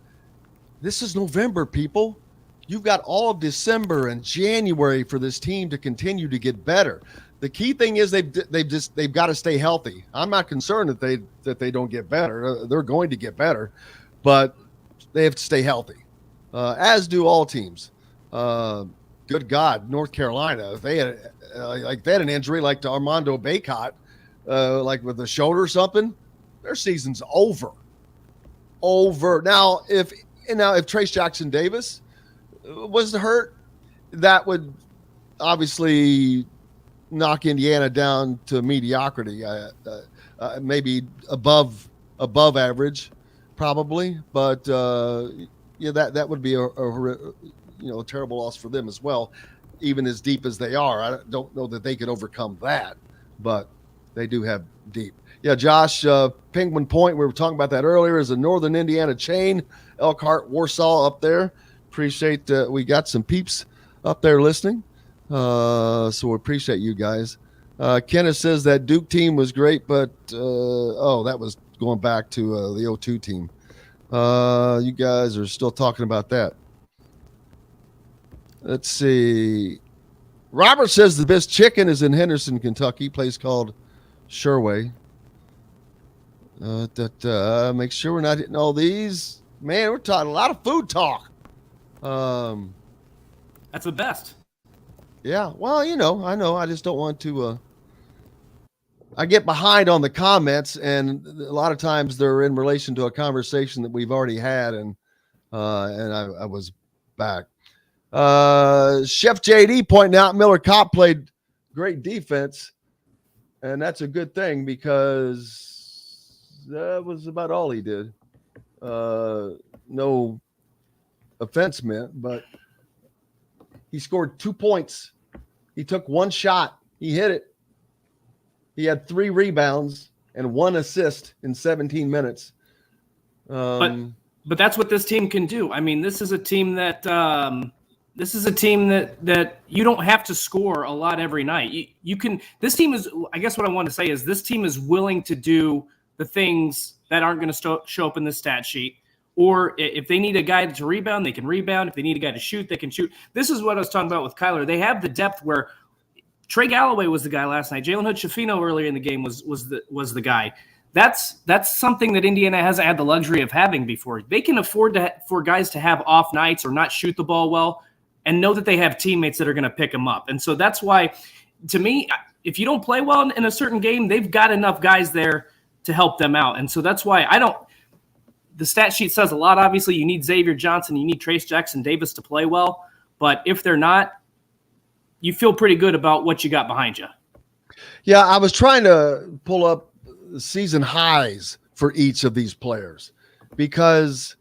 This is November, people. You've got all of December and January for this team to continue to get better. The key thing is they've got to stay healthy. I'm not concerned that they don't get better. They're going to get better, but they have to stay healthy, as do all teams. Good God, North Carolina, if they had an injury like to Armando Bacot, like with the shoulder or something, their season's over. Now if Trace Jackson Davis was hurt, that would obviously knock Indiana down to mediocrity, maybe above average, probably. But that would be a terrible loss for them as well, even as deep as they are. I don't know that they could overcome that, but they do have deep. Yeah, Josh, Penguin Point, we were talking about that earlier, is a Northern Indiana chain. Elkhart, Warsaw up there. Appreciate we got some peeps up there listening. So we appreciate you guys. Kenneth says that Duke team was great, but that was going back to the 02 team. You guys are still talking about that. Let's see. Robert says the best chicken is in Henderson, Kentucky, place called Sherway. Make sure we're not hitting all these. Man, we're talking a lot of food talk. That's the best. Yeah, well, I know. I just don't want to. I get behind on the comments, and a lot of times they're in relation to a conversation that we've already had, and I was back. Chef JD pointing out Miller Kopp played great defense, and that's a good thing because that was about all he did. No offense meant, but he scored 2 points. He took one shot. He hit it. He had 3 rebounds and 1 assist in 17 minutes. But that's what this team can do. I mean, this is a team that you don't have to score a lot every night. You can. This team is. I guess what I want to say is this team is willing to do the things that aren't going to show up in the stat sheet. Or if they need a guy to rebound, they can rebound. If they need a guy to shoot, they can shoot. This is what I was talking about with Kyler. They have the depth where Trey Galloway was the guy last night. Jalen Hood-Schifino earlier in the game was the guy. That's something that Indiana hasn't had the luxury of having before. They can afford for guys to have off nights or not shoot the ball well and know that they have teammates that are going to pick them up. And so that's why, to me, if you don't play well in a certain game, they've got enough guys there to help them out. And so that's why the stat sheet says a lot. Obviously, you need Xavier Johnson, you need Trace Jackson Davis to play well. But if they're not, you feel pretty good about what you got behind you. Yeah, I was trying to pull up season highs for each of these players because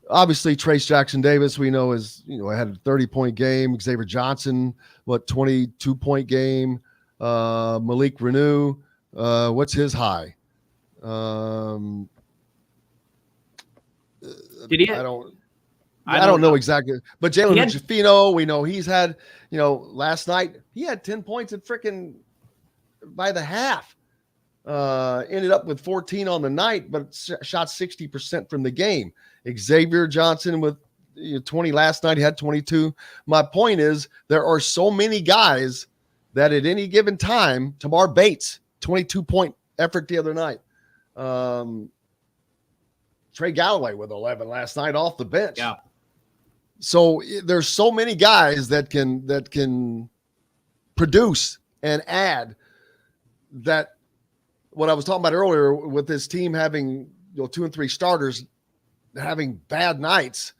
obviously Trace Jackson Davis, we know, had a 30-point game. Xavier Johnson, 22-point game. Malik Renew, what's his high? Did he? I don't know exactly, but Jalen Hood-Schifino, we know he's had, last night he had 10 points at frickin' by the half. Ended up with 14 on the night, but shot 60% from the game. Xavier Johnson with 20 last night, he had 22. My point is there are so many guys that at any given time, Tamar Bates, 22-point effort the other night. Trey Galloway with 11 last night off the bench. Yeah. So there's so many guys that can produce and add that. What I was talking about earlier with this team having 2 and 3 starters having bad nights.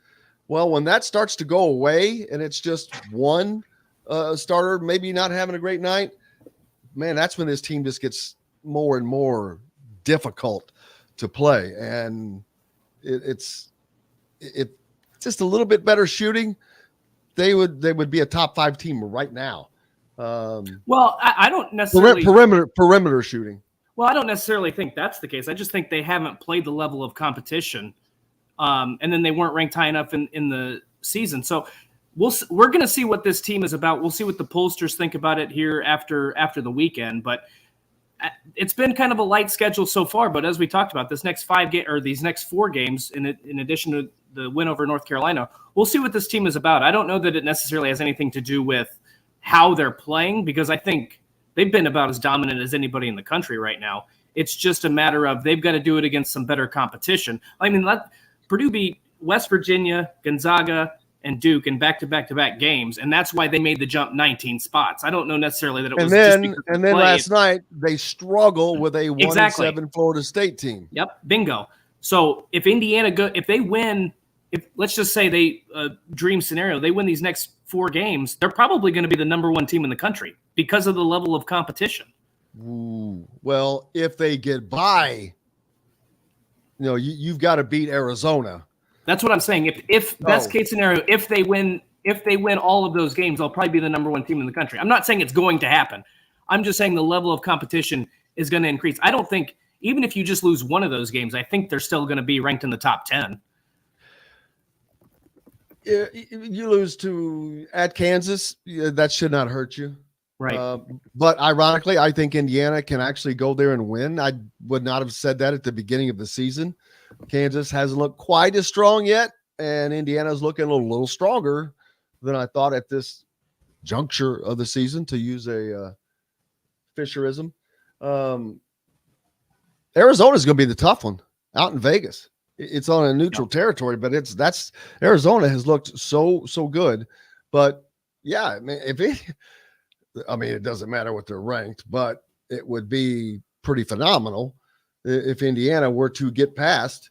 Well, when that starts to go away and it's just one starter maybe not having a great night, man, that's when this team just gets more and more difficult to play. And it's just a little bit better shooting. They would be a top 5 team right now. Well, I don't necessarily perimeter shooting. Well, I don't necessarily think that's the case. I just think they haven't played the level of competition, and then they weren't ranked high enough in the season. So we're going to see what this team is about. We'll see what the pollsters think about it here after the weekend. But it's been kind of a light schedule so far. But as we talked about, these next 4 games, in addition to the win over North Carolina. We'll see what this team is about. I don't know that it necessarily has anything to do with how they're playing, because I think they've been about as dominant as anybody in the country right now. It's just a matter of they've got to do it against some better competition. I mean, Purdue beat West Virginia, Gonzaga, and Duke in back-to-back games, and that's why they made the jump 19 spots. I don't know necessarily that it was just because and then last night they struggle with a 1-7 Florida State team. Yep, bingo. So if Indiana if they win, let's just say they dream scenario, they win these next 4 games, they're probably going to be the number 1 team in the country because of the level of competition. Ooh, well, if they get by, you've got to beat Arizona. That's what I'm saying. If best case scenario, if they win all of those games, they'll probably be the number 1 team in the country. I'm not saying it's going to happen. I'm just saying the level of competition is going to increase. I don't think, even if you just lose one of those games, I think they're still going to be ranked in the top 10. You lose at Kansas, that should not hurt you. Right. But ironically, I think Indiana can actually go there and win. I would not have said that at the beginning of the season. Kansas hasn't looked quite as strong yet, and Indiana's looking a little stronger than I thought at this juncture of the season, to use a Fisherism. Arizona's going to be the tough one out in Vegas. It's on a neutral territory, but Arizona has looked so good. But yeah, I mean, it doesn't matter what they're ranked, but it would be pretty phenomenal if Indiana were to get past.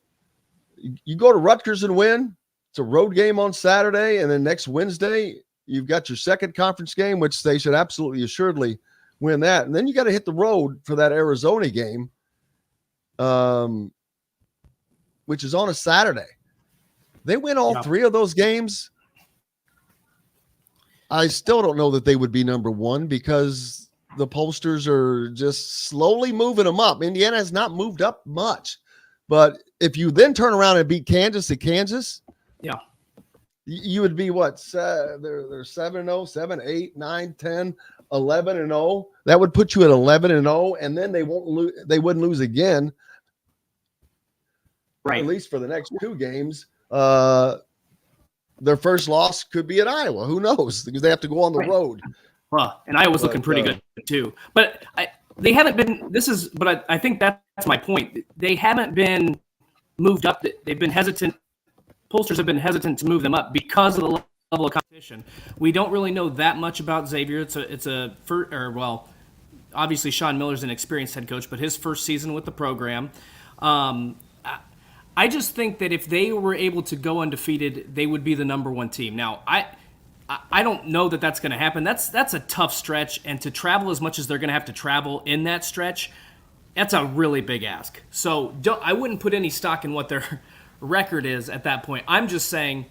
You go to Rutgers and win. It's a road game on Saturday, and then next Wednesday you've got your second conference game, which they should absolutely assuredly win that. And then you got to hit the road for that Arizona game, which is on a Saturday. They win all 3 of those games, I still don't know that they would be number 1, because the pollsters are just slowly moving them up. Indiana has not moved up much. But if you then turn around and beat Kansas at Kansas, you would be what? They're 7-0, 7, 8, 9, 10, 11-0. That would put you at 11-0, and then they wouldn't lose again. Right. At least for the next 2 games. Their first loss could be at Iowa. Who knows? Because they have to go on the road. Well, and Iowa's looking pretty good too. But they haven't been. But I think that's my point. They haven't been moved up. They've been hesitant. Pollsters have been hesitant to move them up because of the level of competition. We don't really know that much about Xavier. Obviously Sean Miller's an experienced head coach, but his first season with the program. I just think that if they were able to go undefeated, they would be the number 1 team. Now, I don't know that that's going to happen. That's a tough stretch, and to travel as much as they're going to have to travel in that stretch, that's a really big ask. So I wouldn't put any stock in what their record is at that point. I'm just saying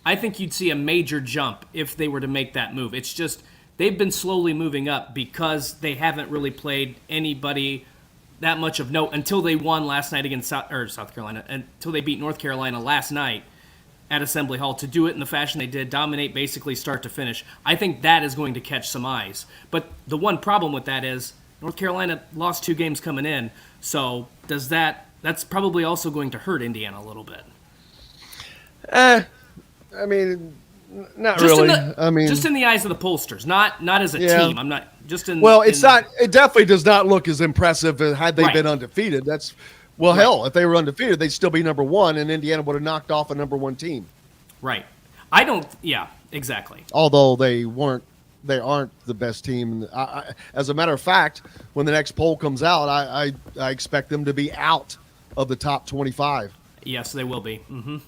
I think you'd see a major jump if they were to make that move. It's just they've been slowly moving up because they haven't really played anybody that much of note until they won last night against South Carolina, until they beat North Carolina last night at Assembly Hall. To do it in the fashion they did, dominate basically start to finish, I think that is going to catch some eyes. But the one problem with that is North Carolina lost 2 games coming in, so that's probably also going to hurt Indiana a little bit. I mean, not just really. Just in the eyes of the pollsters, not as a team. I'm not just in. Well, it's not. It definitely does not look as impressive as had they been undefeated. Hell, if they were undefeated, they'd still be number 1, and Indiana would have knocked off a number 1 team. Right. I don't. Yeah. Exactly. Although they aren't the best team. As a matter of fact, when the next poll comes out, I expect them to be out of the top 25. Yes, they will be. Mm-hmm.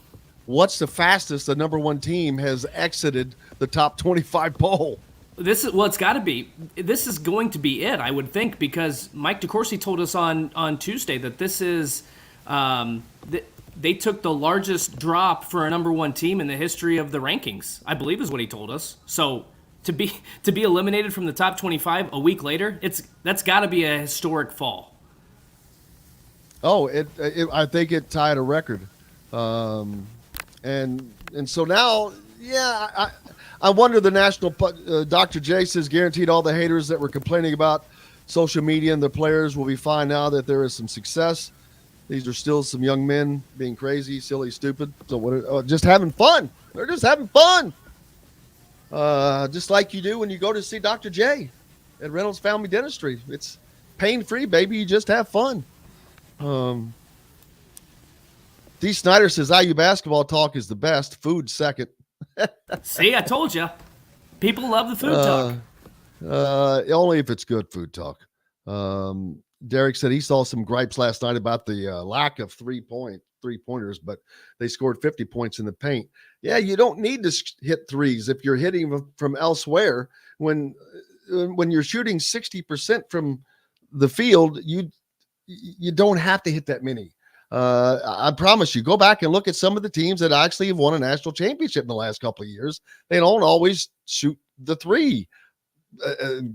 What's the fastest the number 1 team has exited the top 25 poll? It's got to be. This is going to be it, I would think, because Mike DeCourcy told us on Tuesday that this is they took the largest drop for a number 1 team in the history of the rankings, I believe is what he told us. So to be eliminated from the top 25 a week later, that's got to be a historic fall. Oh, I think it tied a record. And so now, yeah, I wonder the national Dr. J says guaranteed all the haters that were complaining about social media and the players will be fine now that there is some success. These are still some young men being crazy, silly, stupid. So just having fun. They're just having fun. Just like you do when you go to see Dr. J at Reynolds Family Dentistry. It's pain-free, baby. You just have fun. D. Snyder says IU basketball talk is the best. Food second. See, I told you. People love the food talk. Only if it's good food talk. Derek said he saw some gripes last night about the lack of three-pointers, but they scored 50 points in the paint. Yeah, you don't need to hit threes if you're hitting from elsewhere. When you're shooting 60% from the field, you don't have to hit that many. I promise you, go back and look at some of the teams that actually have won a national championship in the last couple of years. They don't always shoot the three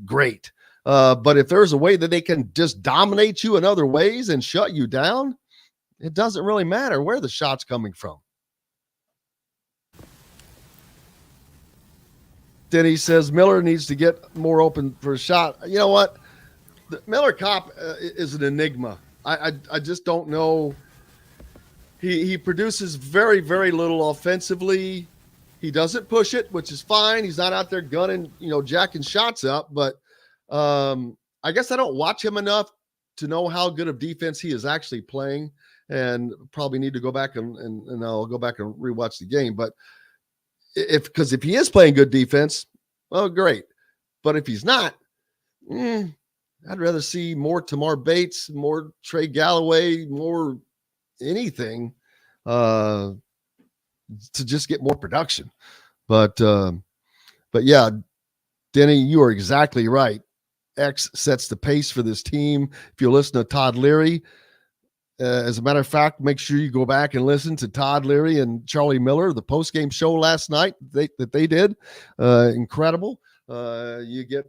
great. But if there's a way that they can just dominate you in other ways and shut you down, it doesn't really matter where the shot's coming from. Then he says Miller needs to get more open for a shot. You know what? Miller Kopp is an enigma. I just don't know. He produces very, very little offensively. He doesn't push it, which is fine. He's not out there gunning, jacking shots up. But I guess I don't watch him enough to know how good of defense he is actually playing, and probably need to go back and I'll go back and rewatch the game. But if he is playing good defense, well, great. But if he's not, I'd rather see more Tamar Bates, more Trey Galloway, more anything to just get more production. But yeah, Denny, you are exactly right. X sets the pace for this team. If you listen to Todd Leary, as a matter of fact, make sure you go back and listen to Todd Leary and Charlie Miller, the post-game show last night that they did. Incredible. You get,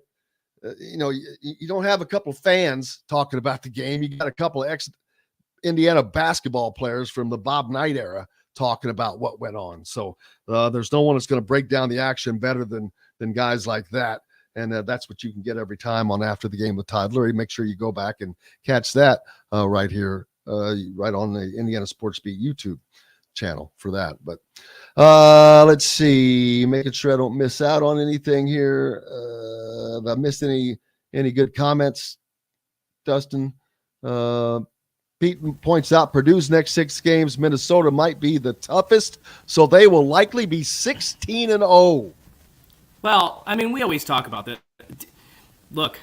you don't have a couple fans talking about the game. You got a couple of ex-Indiana basketball players from the Bob Knight era talking about what went on. So there's no one that's going to break down the action better than guys like that. And that's what you can get every time on After the Game with Todd Leary. Make sure you go back and catch that right here, right on the Indiana Sports Beat YouTube channel for that. But let's see, making sure I don't miss out on anything here. Have I missed any good comments, Dustin? Pete points out Purdue's next 6 games, Minnesota might be the toughest, so they will likely be 16-0. Well, I mean, we always talk about that. Look,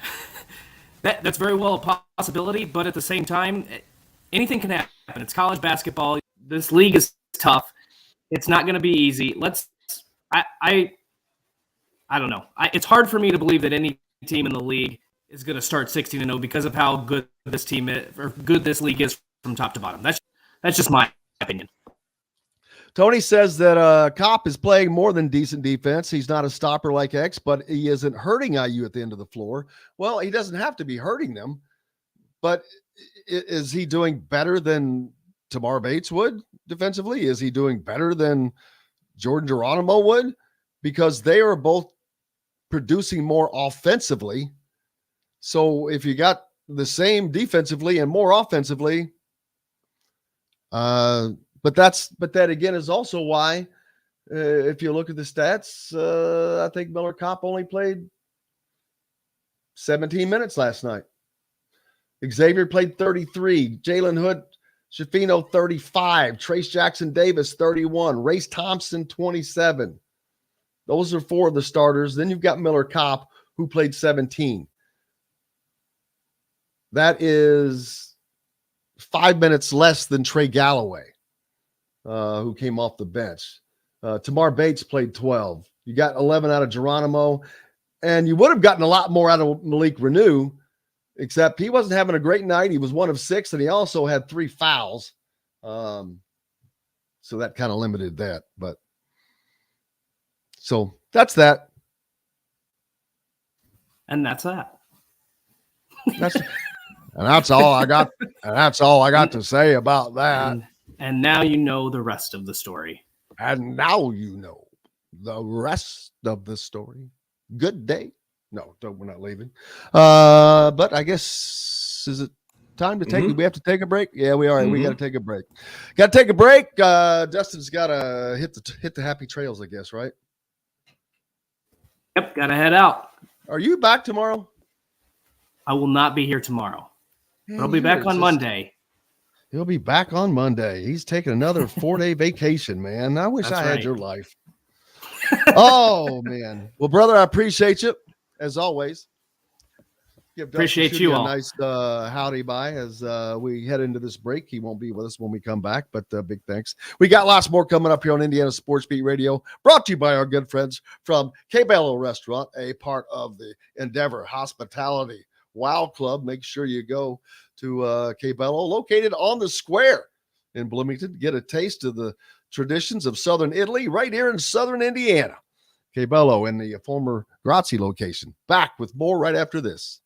that's very well a possibility, but at the same time, anything can happen. It's college basketball. This league is tough. It's not going to be easy. I don't know. It's hard for me to believe that any team in the league is going to start 16-0 because of how good this team is, or good this league is from top to bottom. That's just my opinion. Tony says that Kopp is playing more than decent defense. He's not a stopper like X, but he isn't hurting IU at the end of the floor. Well, he doesn't have to be hurting them, but is he doing better than Tamar Bates would defensively? Is he doing better than Jordan Geronimo would? Because they are both producing more offensively. So if you got the same defensively and more offensively, but that again is also why, if you look at the stats, I think Miller Kopp only played 17 minutes last night. Xavier played 33. Jalen Hood, Shafino 35. Trace Jackson Davis 31. Race Thompson 27. Those are 4 of the starters. Then you've got Miller Kopp, who played 17. That is 5 minutes less than Trey Galloway, who came off the bench. Tamar Bates played 12. You got 11 out of Geronimo, and you would have gotten a lot more out of Malik Renew, except he wasn't having a great night. He was 1 of 6, and he also had 3 fouls. So that kind of limited that. But so that's that. And that's that. And that's all I got. And that's all I got to say about that. And now you know the rest of the story. And now you know the rest of the story. Good day. No, we're not leaving. But I guess, is it time to take. We have to take a break. Yeah, we are. We got to take a break. Got to take a break. Dustin's got to hit the happy trails, I guess, right? Yep, gotta head out. Are you back tomorrow? I will not be here tomorrow. But I'll be back on Monday. He'll be back on Monday. He's taking another 4-day vacation, man. I wish I had your life. Oh, man. Well, brother, I appreciate you, as always. Appreciate you all. A nice howdy bye as we head into this break. He won't be with us when we come back, but big thanks. We got lots more coming up here on Indiana Sports Beat Radio, brought to you by our good friends from Cabello Restaurant, a part of the Endeavor Hospitality Wow Club. Make sure you go to Cabello, located on the square in Bloomington. Get a taste of the traditions of Southern Italy right here in Southern Indiana. Cabello in the former Grazie location. Back with more right after this.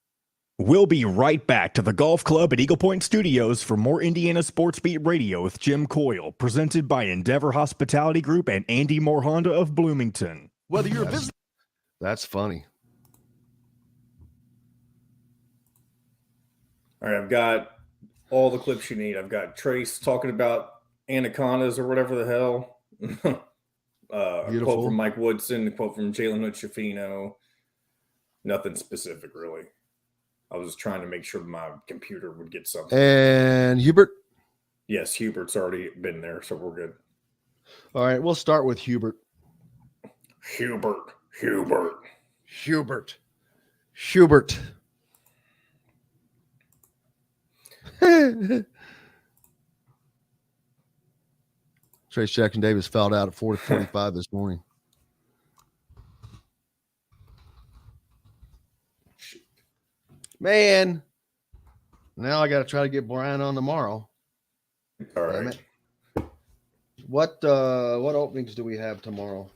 We'll be right back to the golf club at Eagle Point Studios for more Indiana Sports Beat Radio with Jim Coyle, presented by Endeavor Hospitality Group and Andy Moore Honda of Bloomington. Whether you're visiting, that's funny. All right, I've got all the clips you need. I've got Trace talking about anacondas or whatever the hell. A quote from Mike Woodson, a quote from Jalen Hood-Schifino. Nothing specific, really. I was trying to make sure my computer would get something. And Hubert? Yes, Hubert's already been there, so we're good. All right, we'll start with Hubert. Hubert. Trace Jackson Davis fouled out at 4:45 this morning. Man, now I got to try to get Brian on tomorrow. All right. What openings do we have tomorrow?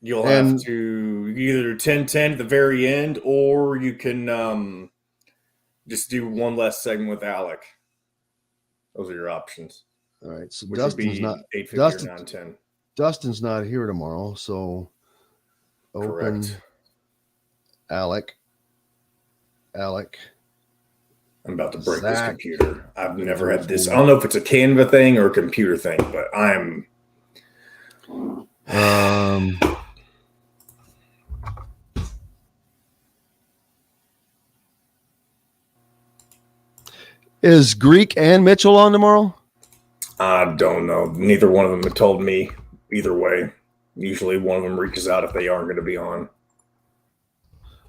You'll have to either 10-10 at the very end, or you can just do one less segment with Alec. Those are your options. All right. So which Dustin's not 8:50 or 9:10. Dustin's not here tomorrow, so open. Correct. Alec. I'm about to break this computer. I've never had this. I don't know if it's a Canva thing or a computer thing, but I'm. Is Greek and Mitchell on tomorrow? I don't know. Neither one of them have told me either way. Usually one of them reaches out if they aren't going to be on.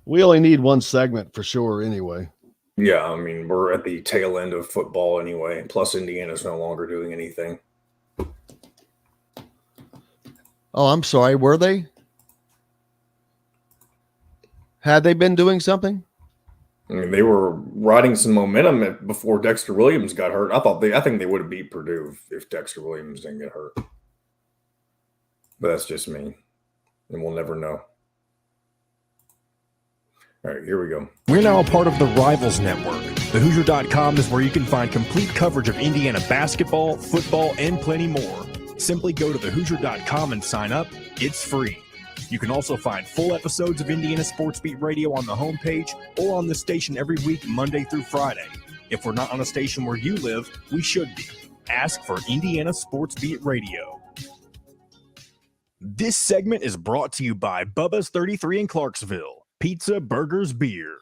We only need one segment for sure anyway. Yeah, I mean, we're at the tail end of football anyway. Plus, Indiana's no longer doing anything. Oh, I'm sorry. Were they? Had they been doing something? I mean, they were riding some momentum before Dexter Williams got hurt. I think they would have beat Purdue if Dexter Williams didn't get hurt. But that's just me, and we'll never know. All right, here we go. We're now a part of the Rivals Network. The Hoosier.com is where you can find complete coverage of Indiana basketball, football, and plenty more. Simply go to thehoosier.com and sign up. It's free. You can also find full episodes of Indiana Sports Beat Radio on the homepage or on the station every week, Monday through Friday. If we're not on a station where you live, we should be. Ask for Indiana Sports Beat Radio. This segment is brought to you by Bubba's 33 in Clarksville. Pizza, burgers, beer.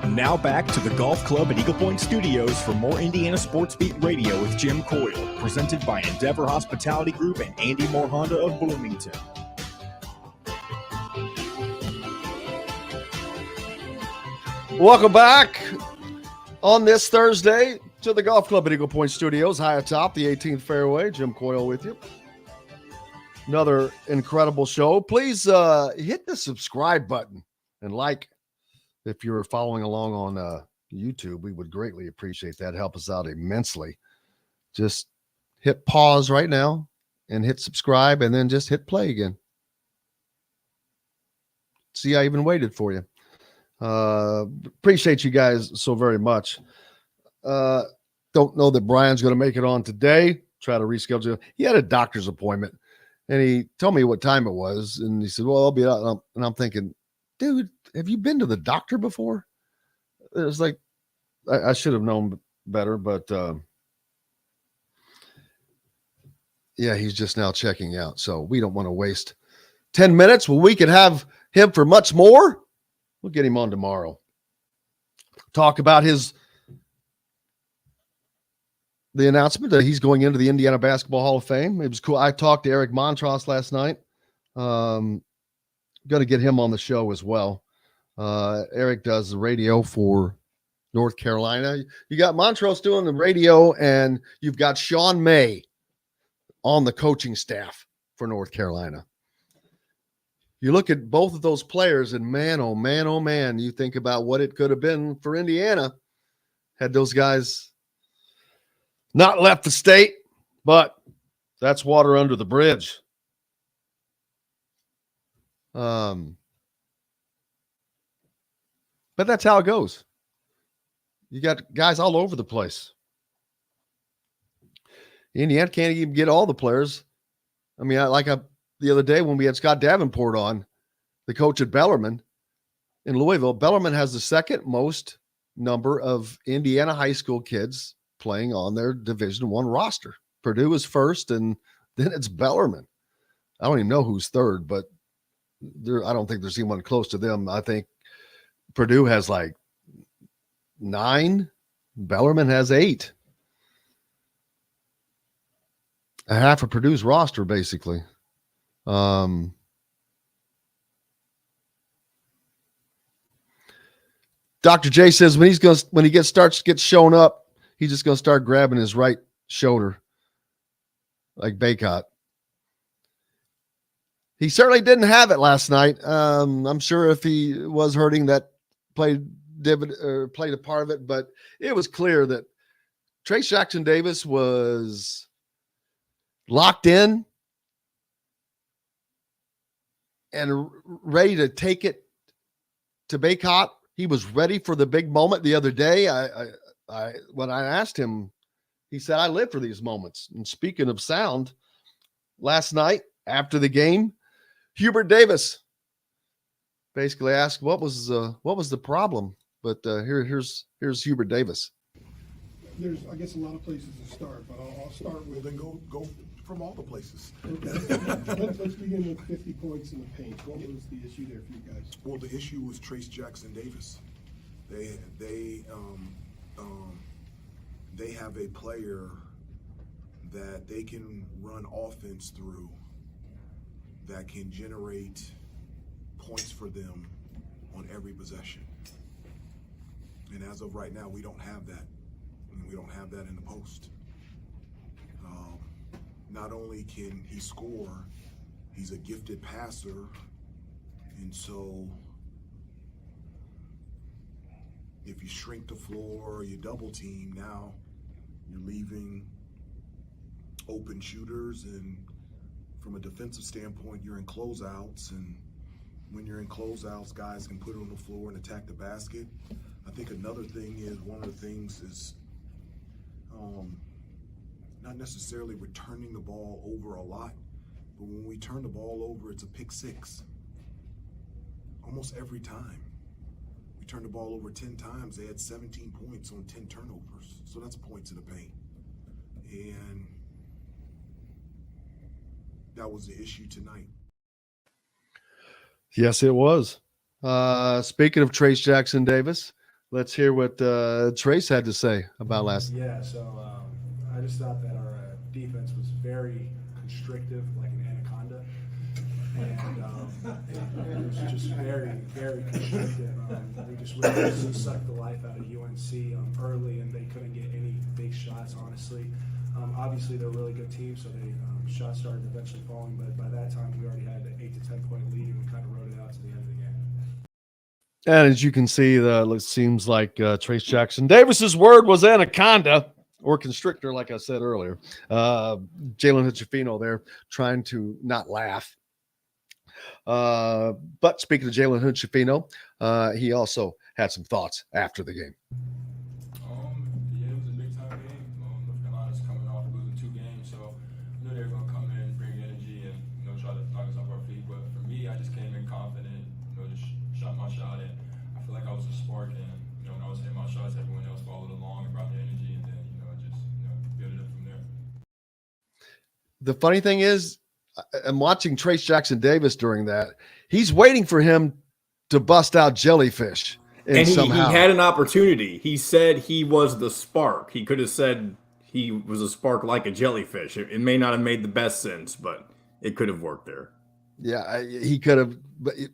Now back to the golf club at Eagle Point Studios for more Indiana Sports Beat Radio with Jim Coyle, presented by Endeavor Hospitality Group and Andy Moore Honda of Bloomington. Welcome back on this Thursday to the golf club at Eagle Point Studios, high atop the 18th fairway. Jim Coyle with you. Another incredible show. Please hit the subscribe button and like. If you're following along on YouTube, we would greatly appreciate that. Help us out immensely. Just hit pause right now and hit subscribe and then just hit play again. See, I even waited for you. Appreciate you guys so very much. Don't know that Brian's going to make it on today. Try to reschedule. He had a doctor's appointment And he told me what time it was. And he said, well, I'll be out. And I'm thinking, dude, have you been to the doctor before? It was like, I should have known better, but yeah, he's just now checking out. So we don't want to waste 10 minutes. Well, we could have him for much more. We'll get him on tomorrow. Talk about the announcement that he's going into the Indiana Basketball Hall of Fame. It was cool. I talked to Eric Montross last night. Going to get him on the show as well. Eric does the radio for North Carolina. You got Montross doing the radio, and you've got Sean May on the coaching staff for North Carolina. You look at both of those players, and man, oh man, you think about what it could have been for Indiana had those guys not left the state, but that's water under the bridge. But that's how it goes. You got guys all over the place. Indiana can't even get all the players. I mean, the other day when we had Scott Davenport on, the coach at Bellarmine in Louisville, Bellarmine has the second most number of Indiana high school kids playing on their Division I roster. Purdue is first, and then it's Bellarmine. I don't even know who's third, but I don't think there's anyone close to them. I think Purdue has like 9. Bellarmine has 8. A half of Purdue's roster, basically. Dr. J says when he gets shown up, he's just going to start grabbing his right shoulder like Baycott. He certainly didn't have it last night. I'm sure if he was hurting, that played a part of it, but it was clear that Trace Jackson Davis was locked in and ready to take it to Baycott. He was ready for the big moment the other day. When I asked him, he said, I live for these moments. And speaking of sound, last night after the game, Hubert Davis basically asked, what was the problem? But here's Hubert Davis. There's, I guess, a lot of places to start, but I'll start with. Then go from all the places. Let's begin with 50 points in the paint. What was the issue there for you guys? Well, the issue was Trace Jackson Davis. They have a player that they can run offense through that can generate points for them on every possession. And as of right now, we don't have that. We don't have that in the post. Not only can he score, he's a gifted passer. And so if you shrink the floor, you double team, now you're leaving open shooters. And from a defensive standpoint, you're in closeouts. And when you're in closeouts, guys can put it on the floor and attack the basket. I think another thing is, one of the things is not necessarily returning the ball over a lot, but when we turn the ball over, it's a pick six. Almost every time. We turned the ball over 10 times, they had 17 points on 10 turnovers. So that's points in the paint. And that was the issue tonight. Yes, it was. Speaking of Trace Jackson Davis, let's hear what Trace had to say about last night. Yeah, so I just thought that our defense was very constrictive, like an anaconda. And it was just very, very constrictive. We just really sucked the life out of UNC early, and they couldn't get any big shots, honestly. Obviously, they're a really good team, so shots started eventually falling, but by that time, we already had an 8 to 10 point lead, and we kind of rode it out to the end of the game. And as you can see, it seems like Trace Jackson Davis's word was anaconda or constrictor, like I said earlier. Jalen Hitchafino there trying to not laugh. But speaking of Jalen Hitchafino, he also had some thoughts after the game. Yeah, it was a big-time game. North Carolina's coming off losing 2 games, so I knew they were going to come in, bring energy, and the funny thing is, I'm watching Trace Jackson Davis during that. He's waiting for him to bust out jellyfish. And he somehow. had an opportunity. He said he was the spark. He could have said he was a spark like a jellyfish. It may not have made the best sense, but it could have worked there. Yeah, he could have.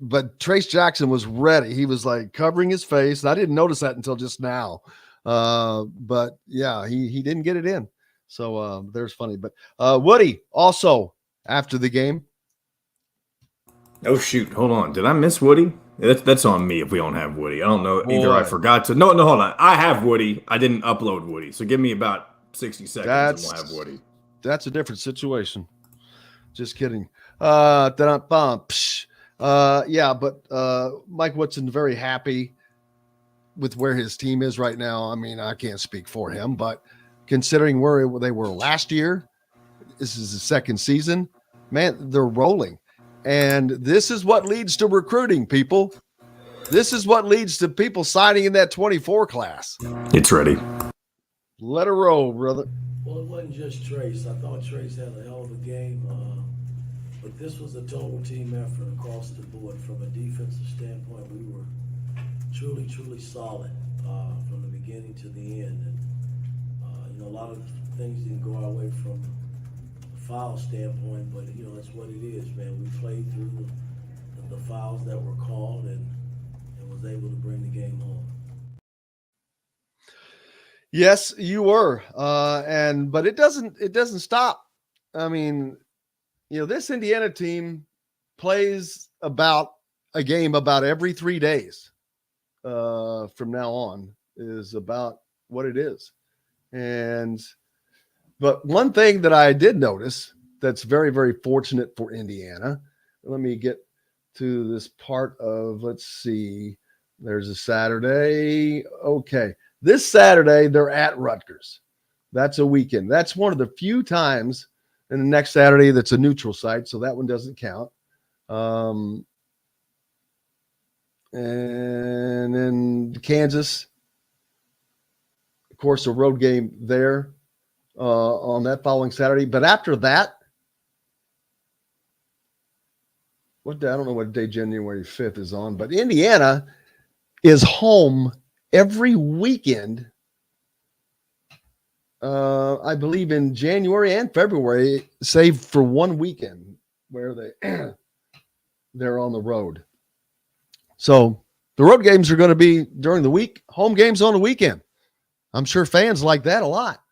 But Trace Jackson was ready. He was like covering his face. I didn't notice that until just now. But yeah, he didn't get it in. So there's funny. But Woody also after the game. Oh shoot! Hold on. Did I miss Woody? That's on me if we don't have Woody. I don't know. Either Boy. I forgot to. No, hold on. I have Woody. I didn't upload Woody. So give me about 60 seconds and we'll have Woody. That's a different situation. Just kidding. Yeah, but Mike Woodson very happy with where his team is right now. I mean, I can't speak for him, but considering where they were last year, this is the second season, man, they're rolling. And this is what leads to recruiting, people. This is what leads to people signing in that 24 class. It's ready. Let her roll, brother. Well, it wasn't just Trace. I thought Trace had a hell of a game. But this was a total team effort across the board. From a defensive standpoint, we were truly, truly solid from the beginning to the end. And, a lot of things didn't go our way from a foul standpoint, but, that's what it is, man. We played through the fouls that were called and was able to bring the game home. Yes, you were. But it doesn't stop. I mean, this Indiana team plays about a game about every 3 days from now on is about what it is. But one thing that I did notice that's very, very fortunate for Indiana, let me get to this part of, let's see, there's a Saturday. Okay. This Saturday, they're at Rutgers. That's a weekend. That's one of the few times in the next Saturday that's a neutral site, so that one doesn't count. And then Kansas, of course, a road game there on that following Saturday. But after that, I don't know what day January 5th is on, but Indiana is home every weekend, I believe in January and February, save for one weekend where they're on the road. So the road games are going to be during the week, home games on the weekend. I'm sure fans like that a lot.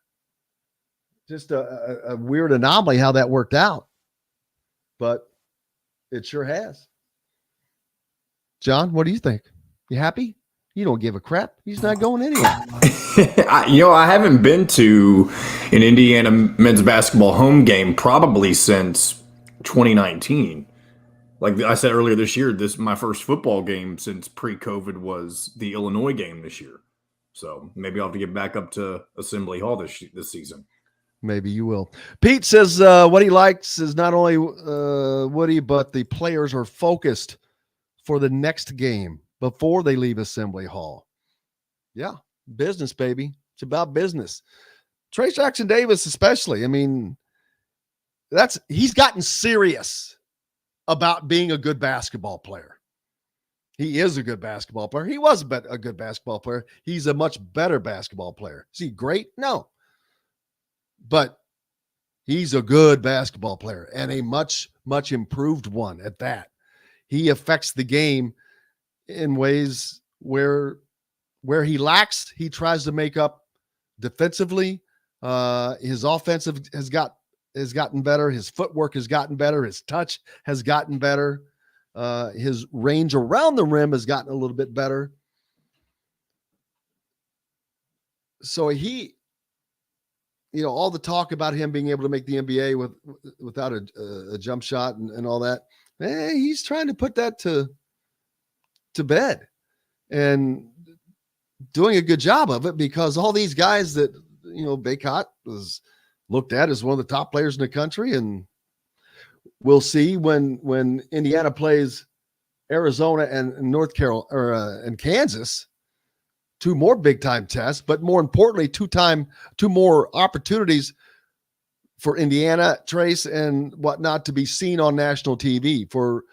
Just a weird anomaly how that worked out, but it sure has. John, what do you think? You happy? You don't give a crap. He's not going anywhere. I haven't been to an Indiana men's basketball home game probably since 2019. Like I said earlier this year, my first football game since pre-COVID was the Illinois game this year. So maybe I'll have to get back up to Assembly Hall this season. Maybe you will. Pete says what he likes is not only Woody, but the players are focused for the next game before they leave Assembly Hall. Yeah, business, baby. It's about business. Trace Jackson Davis especially. I mean, he's gotten serious about being a good basketball player. He is a good basketball player. He was a good basketball player. He's a much better basketball player. Is he great? No. But he's a good basketball player and a much, much improved one at that. He affects the game in ways where he lacks, he tries to make up defensively. His offensive has gotten better. His footwork has gotten better. His touch has gotten better. His range around the rim has gotten a little bit better. So all the talk about him being able to make the NBA without a jump shot and all that, he's trying to put that to bed and doing a good job of it, because all these guys that, Baycott was looked at as one of the top players in the country. And we'll see when Indiana plays Arizona and North Carolina and Kansas, two more big time tests, but more importantly, two more opportunities for Indiana, Trace, and whatnot to be seen on national TV, for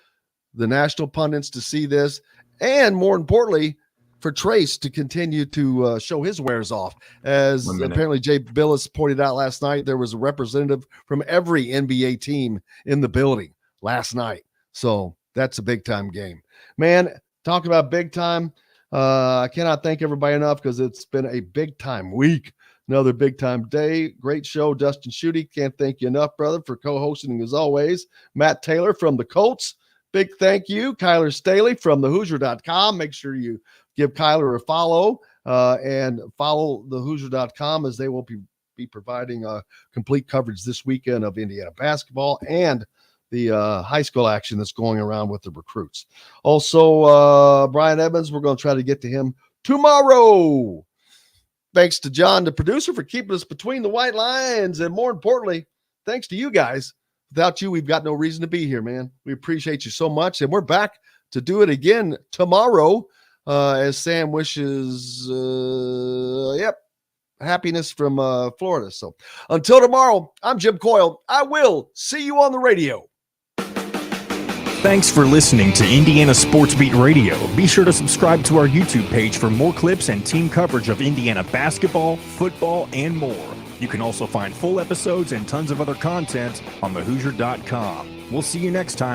the national pundits to see this, and more importantly, for Trace to continue to show his wares off. As apparently Jay Billis pointed out last night, there was a representative from every NBA team in the building last night. So that's a big-time game. Man, talk about big time. I cannot thank everybody enough because it's been a big-time week. Another big-time day. Great show, Dustin Schutte. Can't thank you enough, brother, for co-hosting as always. Matt Taylor from the Colts. Big thank you. Kyler Staley from the Hoosier.com. Make sure you give Kyler a follow and follow the Hoosier.com, as they will be providing complete coverage this weekend of Indiana basketball and the high school action that's going around with the recruits. Also, Brian Evans, we're going to try to get to him tomorrow. Thanks to John, the producer, for keeping us between the white lines. And more importantly, thanks to you guys. Without you, we've got no reason to be here, man. We appreciate you so much. And we're back to do it again tomorrow, as Sam wishes, happiness from Florida. So until tomorrow, I'm Jim Coyle. I will see you on the radio. Thanks for listening to Indiana Sports Beat Radio. Be sure to subscribe to our YouTube page for more clips and team coverage of Indiana basketball, football, and more. You can also find full episodes and tons of other content on thehoosier.com. We'll see you next time.